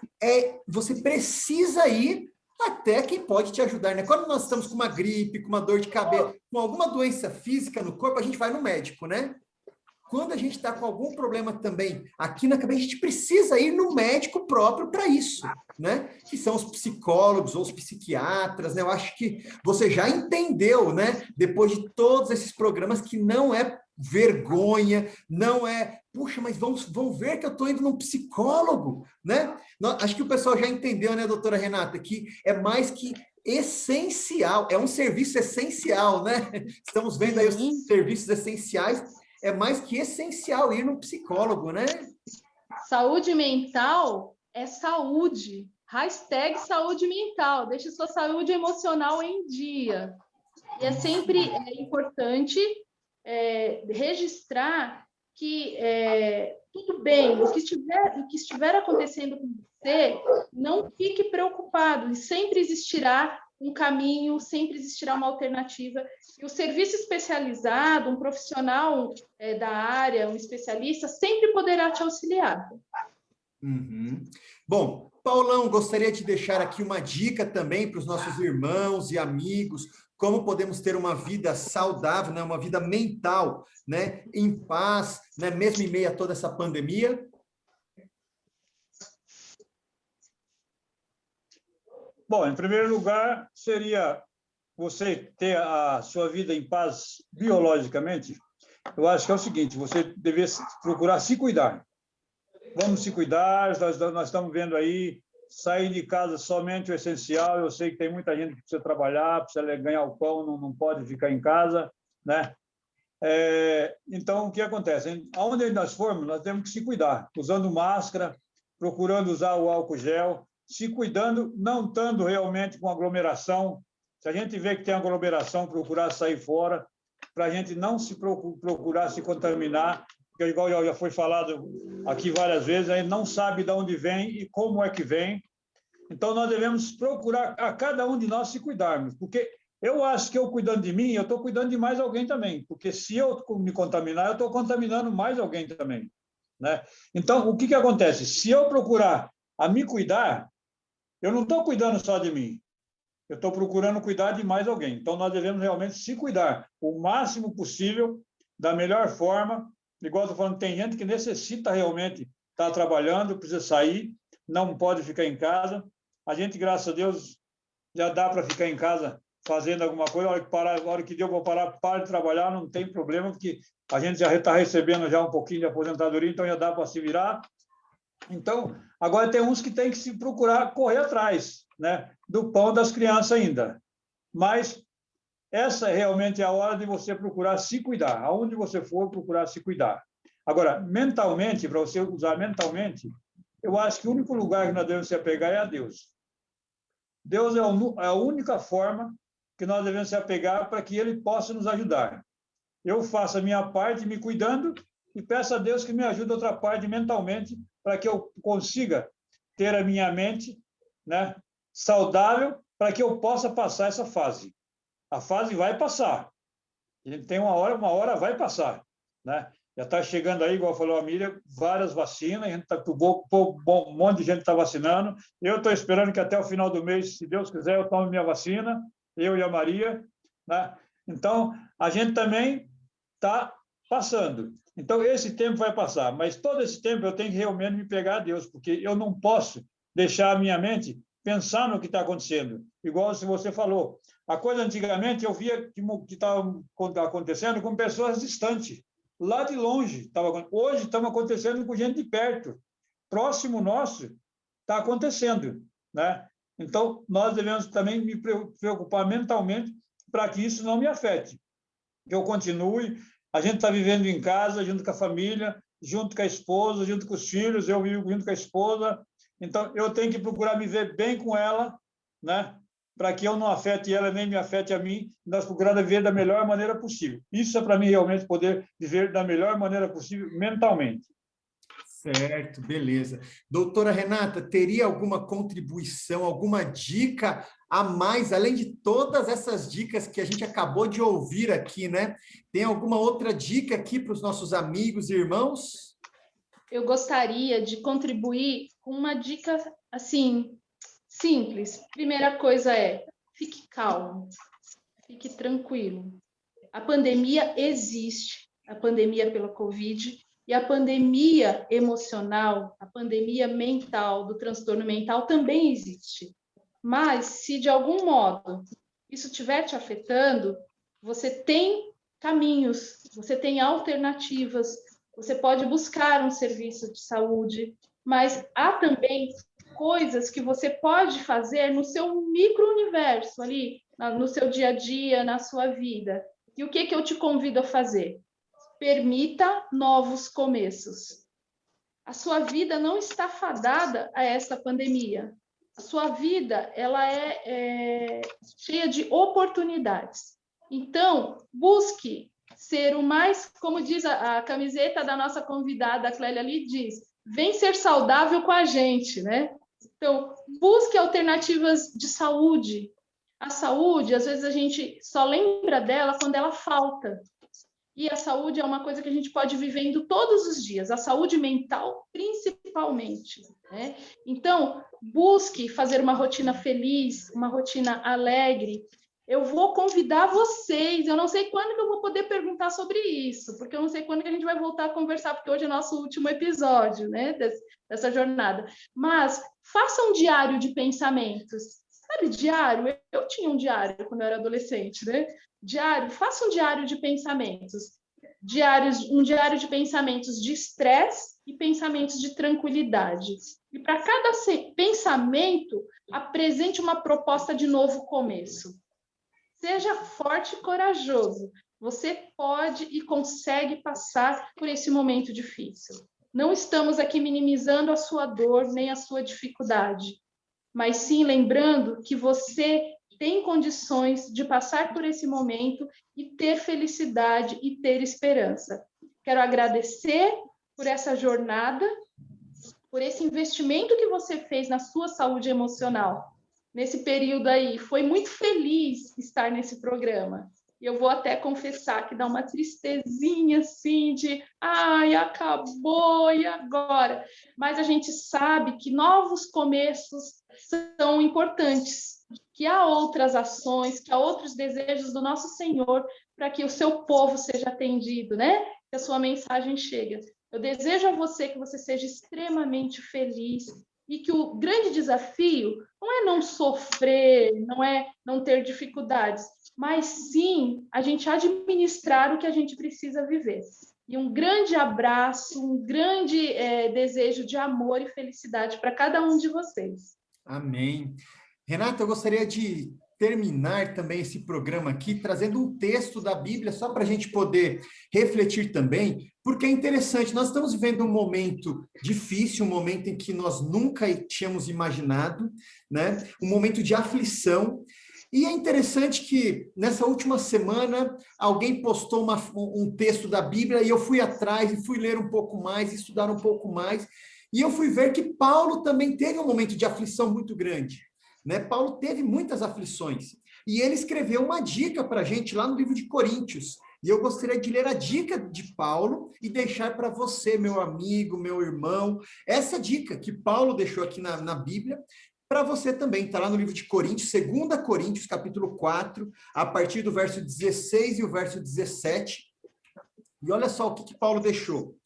S1: você precisa ir até quem pode te ajudar, né? Quando nós estamos com uma gripe, com uma dor de cabeça, com alguma doença física no corpo, a gente vai no médico, né? Quando a gente está com algum problema também aqui na cabeça, a gente precisa ir no médico próprio para isso, né? Que são os psicólogos ou os psiquiatras, né? Eu acho que você já entendeu, né? Depois de todos esses programas, que não é vergonha, não é, puxa, mas vão ver que eu estou indo num psicólogo, né? Acho que o pessoal já entendeu, né, doutora Renata, que é mais que essencial, é um serviço essencial, né? Estamos vendo aí os serviços essenciais. É mais que essencial ir no psicólogo, né?
S5: Saúde mental é saúde. Hashtag saúde mental. Deixe sua saúde emocional em dia. E é sempre importante registrar que tudo bem, o que estiver acontecendo com você, não fique preocupado. E sempre existirá um caminho, sempre existirá uma alternativa. E o serviço especializado, um profissional da área, um especialista, sempre poderá te auxiliar.
S1: Uhum. Bom, Paulão, gostaria de deixar aqui uma dica também para os nossos irmãos e amigos. como podemos ter uma vida saudável, né? Uma vida mental, né? Em paz, né? Mesmo em meio a toda essa pandemia?
S2: Bom, em primeiro lugar, seria você ter a sua vida em paz biologicamente. Eu acho que é o seguinte, você deveria procurar se cuidar. Vamos se cuidar, nós estamos vendo aí, sair de casa somente o essencial. Eu sei que tem muita gente que precisa trabalhar, precisa ganhar o pão, não pode ficar em casa, né? Então, o que acontece? Aonde nós formos, nós temos que se cuidar, usando máscara, procurando usar o álcool gel, se cuidando, não estando realmente com aglomeração. Se a gente vê que tem aglomeração, procurar sair fora, para a gente não se procurar se contaminar, porque, igual já foi falado aqui várias vezes, a gente não sabe de onde vem e como é que vem. Então, nós devemos procurar a cada um de nós se cuidarmos, porque eu acho que eu cuidando de mim, eu estou cuidando de mais alguém também, porque se eu me contaminar, eu estou contaminando mais alguém também, né? Então, o que acontece? Se eu procurar a me cuidar, eu não estou cuidando só de mim, eu estou procurando cuidar de mais alguém. Então, nós devemos realmente se cuidar o máximo possível, da melhor forma. Igual eu estou falando, tem gente que necessita realmente estar trabalhando, precisa sair, não pode ficar em casa. A gente, graças a Deus, já dá para ficar em casa fazendo alguma coisa. A hora que deu para parar de trabalhar, não tem problema, porque a gente já está recebendo já um pouquinho de aposentadoria, então já dá para se virar. Então, agora tem uns que tem que se procurar correr atrás, né, do pão das crianças ainda. Mas essa realmente é a hora de você procurar se cuidar. Aonde você for, procurar se cuidar. Agora, mentalmente, para você usar mentalmente, eu acho que o único lugar que nós devemos se apegar é a Deus. Deus é a única forma que nós devemos se apegar para que Ele possa nos ajudar. Eu faço a minha parte me cuidando e peço a Deus que me ajude a outra parte mentalmente para que eu consiga ter a minha mente, né, saudável, para que eu possa passar essa fase. A fase vai passar. Ele tem uma hora vai passar, né? Já está chegando aí, igual falou a Miriam, várias vacinas, a gente um monte de gente está vacinando. Eu estou esperando que até o final do mês, se Deus quiser, eu tome minha vacina, eu e a Maria, né? Então, a gente também está passando. Então, esse tempo vai passar, mas todo esse tempo eu tenho que realmente me pegar a Deus, porque eu não posso deixar a minha mente pensar no que está acontecendo. Igual se você falou, a coisa antigamente eu via que estava acontecendo com pessoas distantes, lá de longe. Hoje estamos acontecendo com gente de perto, próximo nosso, está acontecendo, né? Então, nós devemos também me preocupar mentalmente para que isso não me afete, que eu continue. A gente está vivendo em casa, junto com a família, junto com a esposa, junto com os filhos, eu vivo junto com a esposa. Então, eu tenho que procurar me ver bem com ela, né? Para que eu não afete ela, nem me afete a mim, nós procuramos viver da melhor maneira possível. Isso é para mim realmente poder viver da melhor maneira possível mentalmente.
S1: Certo, beleza. Doutora Renata, teria alguma contribuição, alguma dica a mais, além de todas essas dicas que a gente acabou de ouvir aqui, né? Tem alguma outra dica aqui para os nossos amigos e irmãos?
S5: Eu gostaria de contribuir com uma dica, assim, simples. Primeira coisa é, fique calmo, fique tranquilo. A pandemia existe, a pandemia pela Covid, e a pandemia emocional, a pandemia mental, do transtorno mental também existe. Mas, se de algum modo isso estiver te afetando, você tem caminhos, você tem alternativas, você pode buscar um serviço de saúde, mas há também coisas que você pode fazer no seu micro-universo ali, no seu dia a dia, na sua vida. E o que eu te convido a fazer? Permita novos começos. A sua vida não está fadada a esta pandemia. A sua vida ela é cheia de oportunidades. Então, busque ser o mais, como diz a camiseta da nossa convidada, a Clélia ali diz, vem ser saudável com a gente, né? Então, busque alternativas de saúde. A saúde, às vezes a gente só lembra dela quando ela falta. E a saúde é uma coisa que a gente pode ir vivendo todos os dias, a saúde mental principalmente, né? Então, busque fazer uma rotina feliz, uma rotina alegre, Eu vou convidar vocês, eu não sei quando que eu vou poder perguntar sobre isso, porque eu não sei quando que a gente vai voltar a conversar, porque hoje é nosso último episódio, né, dessa jornada. Mas faça um diário de pensamentos. Sabe, diário? Eu tinha um diário quando eu era adolescente, né? Diário, faça um diário de pensamentos. Um diário de pensamentos de estresse e pensamentos de tranquilidade. E para cada pensamento, apresente uma proposta de novo começo. Seja forte e corajoso. Você pode e consegue passar por esse momento difícil. Não estamos aqui minimizando a sua dor nem a sua dificuldade, mas sim lembrando que você tem condições de passar por esse momento e ter felicidade e ter esperança. Quero agradecer por essa jornada, por esse investimento que você fez na sua saúde emocional. Nesse período aí, foi muito feliz estar nesse programa. E eu vou até confessar que dá uma tristezinha assim de, ai, acabou, e agora? Mas a gente sabe que novos começos são importantes, que há outras ações, que há outros desejos do nosso Senhor para que o seu povo seja atendido, né? Que a sua mensagem chegue. Eu desejo a você que você seja extremamente feliz e que o grande desafio não é não sofrer, não é não ter dificuldades, mas sim a gente administrar o que a gente precisa viver. E um grande abraço, um grande desejo de amor e felicidade para cada um de vocês.
S1: Amém. Renata, eu gostaria de terminar também esse programa aqui trazendo um texto da Bíblia, só para a gente poder refletir também, porque é interessante, nós estamos vivendo um momento difícil, um momento em que nós nunca tínhamos imaginado, né? Um momento de aflição, e é interessante que nessa última semana alguém postou um texto da Bíblia e eu fui atrás e fui ler um pouco mais, estudar um pouco mais, e eu fui ver que Paulo também teve um momento de aflição muito grande. Né? Paulo teve muitas aflições e ele escreveu uma dica para a gente lá no livro de Coríntios. E eu gostaria de ler a dica de Paulo e deixar para você, meu amigo, meu irmão, essa dica que Paulo deixou aqui na Bíblia, para você também. Está lá no livro de Coríntios, 2 Coríntios, capítulo 4, a partir do verso 16 e o verso 17. E olha só o que Paulo deixou.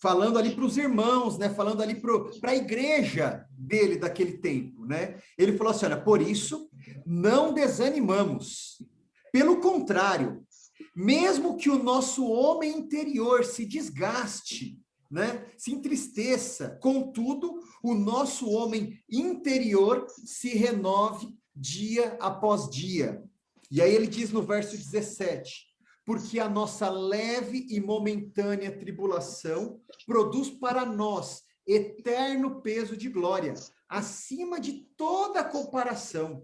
S1: Falando ali para os irmãos, né? Falando ali para a igreja dele daquele tempo, né? Ele falou assim, olha, por isso não desanimamos. Pelo contrário, mesmo que o nosso homem interior se desgaste, né? Se entristeça, contudo, o nosso homem interior se renove dia após dia. E aí ele diz no verso 17, porque a nossa leve e momentânea tribulação produz para nós eterno peso de glória, acima de toda comparação,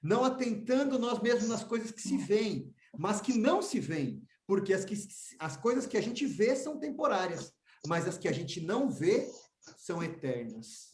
S1: não atentando nós mesmos nas coisas que se veem, mas que não se veem, porque as coisas que a gente vê são temporárias, mas as que a gente não vê são eternas.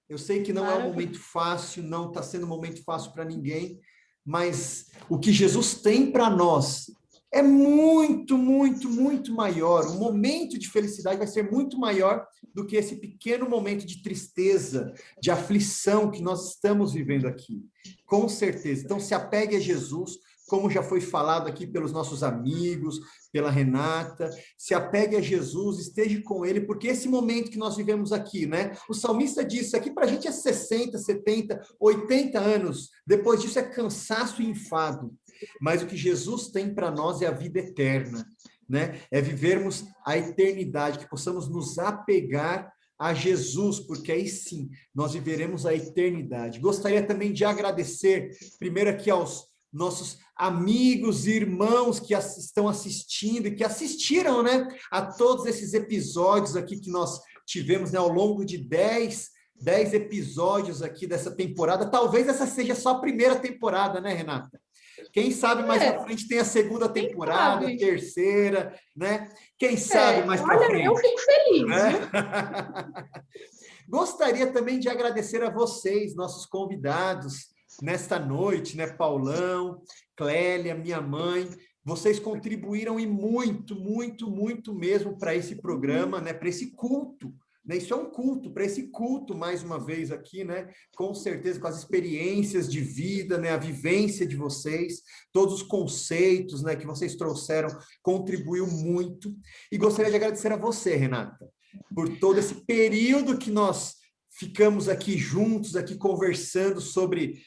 S1: Eu sei que não é um momento fácil, não está sendo um momento fácil para ninguém, mas o que Jesus tem para nós é muito, muito, muito maior. O momento de felicidade vai ser muito maior do que esse pequeno momento de tristeza, de aflição que nós estamos vivendo aqui. Com certeza. Então, se apegue a Jesus, como já foi falado aqui pelos nossos amigos, pela Renata, se apegue a Jesus, esteja com ele, porque esse momento que nós vivemos aqui, né? O salmista disse, aqui para a gente é 60, 70, 80 anos, depois disso é cansaço e enfado. Mas o que Jesus tem para nós é a vida eterna, né? É vivermos a eternidade, que possamos nos apegar a Jesus, porque aí sim, nós viveremos a eternidade. Gostaria também de agradecer, primeiro aqui aos nossos amigos e irmãos que estão assistindo e que assistiram, né, a todos esses episódios aqui que nós tivemos, né, ao longo de 10 episódios aqui dessa temporada. Talvez essa seja só a primeira temporada, né, Renata? Quem sabe mais para frente tem a segunda temporada, a terceira, né? Quem sabe mais para frente.
S5: Eu fico feliz,
S1: né? Gostaria também de agradecer a vocês, nossos convidados, nesta noite, né? Paulão, Clélia, minha mãe. Vocês contribuíram e muito, muito, muito mesmo para esse programa, né? Para esse culto, né? Isso é um culto, para esse culto, mais uma vez aqui, né? Com certeza, com as experiências de vida, né? A vivência de vocês, todos os conceitos, né? Que vocês trouxeram, contribuiu muito. E gostaria de agradecer a você, Renata, por todo esse período que nós ficamos aqui juntos, aqui conversando sobre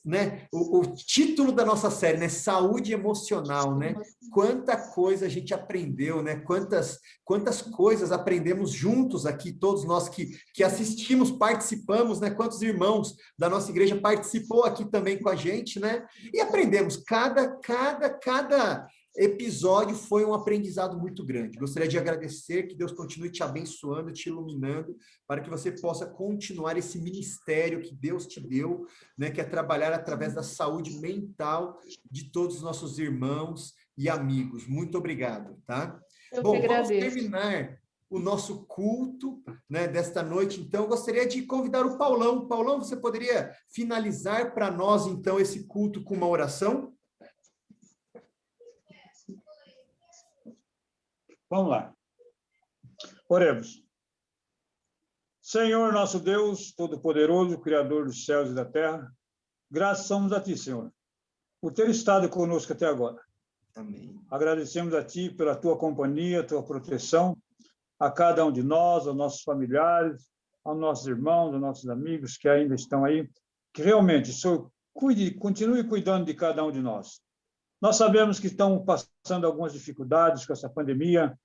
S1: né, o título da nossa série, né? Saúde emocional, né? Quanta coisa a gente aprendeu, né? Quantas coisas aprendemos juntos aqui, todos nós que assistimos, participamos, né? Quantos irmãos da nossa igreja participou aqui também com a gente, né? E aprendemos, cada episódio foi um aprendizado muito grande. Gostaria de agradecer, que Deus continue te abençoando, te iluminando, para que você possa continuar esse ministério que Deus te deu, né, que é trabalhar através da saúde mental de todos os nossos irmãos e amigos. Muito obrigado, tá? Bom, vamos terminar o nosso culto, né, desta noite. Então, eu gostaria de convidar o Paulão. Paulão, você poderia finalizar para nós, então, esse culto com uma oração?
S2: Vamos lá. Oremos. Senhor, nosso Deus Todo-Poderoso, Criador dos céus e da terra, graças somos a Ti, Senhor, por ter estado conosco até agora.
S1: Amém.
S2: Agradecemos a Ti pela Tua companhia, Tua proteção, a cada um de nós, aos nossos familiares, aos nossos irmãos, aos nossos amigos que ainda estão aí, que realmente o Senhor continue cuidando de cada um de nós. Nós sabemos que estão passando algumas dificuldades com essa pandemia,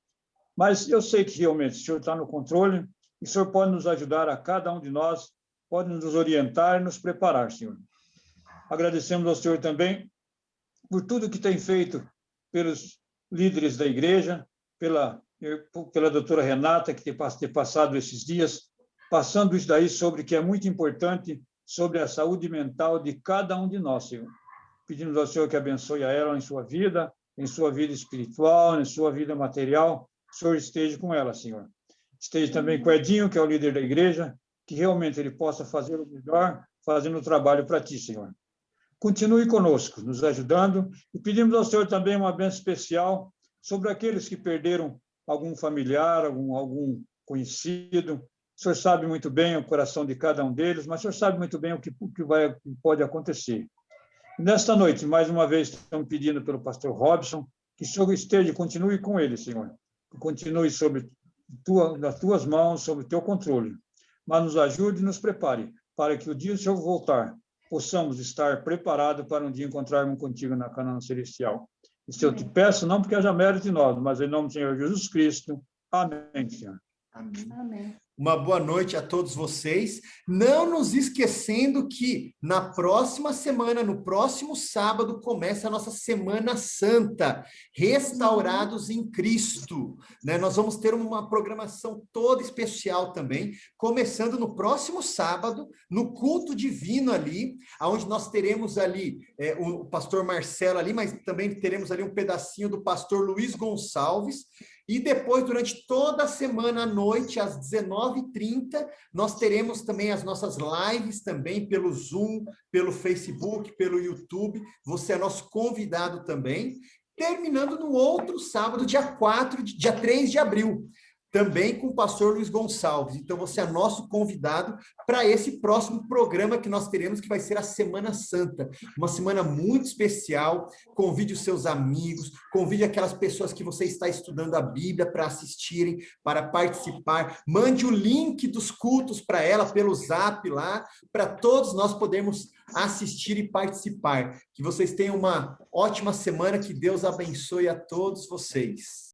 S2: mas eu sei que realmente o Senhor está no controle e o Senhor pode nos ajudar a cada um de nós, pode nos orientar e nos preparar, Senhor. Agradecemos ao Senhor também por tudo que tem feito pelos líderes da igreja, pela doutora Renata, que tem passado esses dias, passando isso daí sobre que é muito importante, sobre a saúde mental de cada um de nós, Senhor. Pedimos ao Senhor que abençoe a ela em sua vida espiritual, em sua vida material. O Senhor esteja com ela, Senhor. Esteja também com o Edinho, que é o líder da igreja, que realmente ele possa fazer o melhor, fazendo o trabalho para Ti, Senhor. Continue conosco, nos ajudando, e pedimos ao Senhor também uma bênção especial sobre aqueles que perderam algum familiar, algum conhecido. O Senhor sabe muito bem o coração de cada um deles, mas o Senhor sabe muito bem o que pode acontecer. Nesta noite, mais uma vez, estamos pedindo pelo pastor Robson, que o Senhor esteja, continue com ele, Senhor. Continue nas tuas mãos, sob o teu controle. Mas nos ajude e nos prepare, para que o dia do Senhor voltar, possamos estar preparados para um dia encontrarmos contigo na Canaã Celestial. Isso eu te peço, não porque haja mérito em nós, mas em nome do Senhor Jesus Cristo. Amém, Senhor.
S1: Amém.
S5: Amém.
S1: Uma boa noite a todos vocês. Não nos esquecendo que na próxima semana, no próximo sábado, começa a nossa Semana Santa, Restaurados em Cristo, né? Nós vamos ter uma programação toda especial também, começando no próximo sábado, no culto divino ali, onde nós teremos ali o pastor Marcelo ali, mas também teremos ali um pedacinho do pastor Luiz Gonçalves. E depois, durante toda a semana à noite, às 19h30, nós teremos também as nossas lives também pelo Zoom, pelo Facebook, pelo YouTube. Você é nosso convidado também. Terminando no outro sábado, dia 3 de abril, também com o pastor Luiz Gonçalves. Então, você é nosso convidado para esse próximo programa que nós teremos, que vai ser a Semana Santa. Uma semana muito especial. Convide os seus amigos, convide aquelas pessoas que você está estudando a Bíblia para assistirem, para participar. Mande o link dos cultos para ela pelo Zap lá, para todos nós podermos assistir e participar. Que vocês tenham uma ótima semana, que Deus abençoe a todos vocês.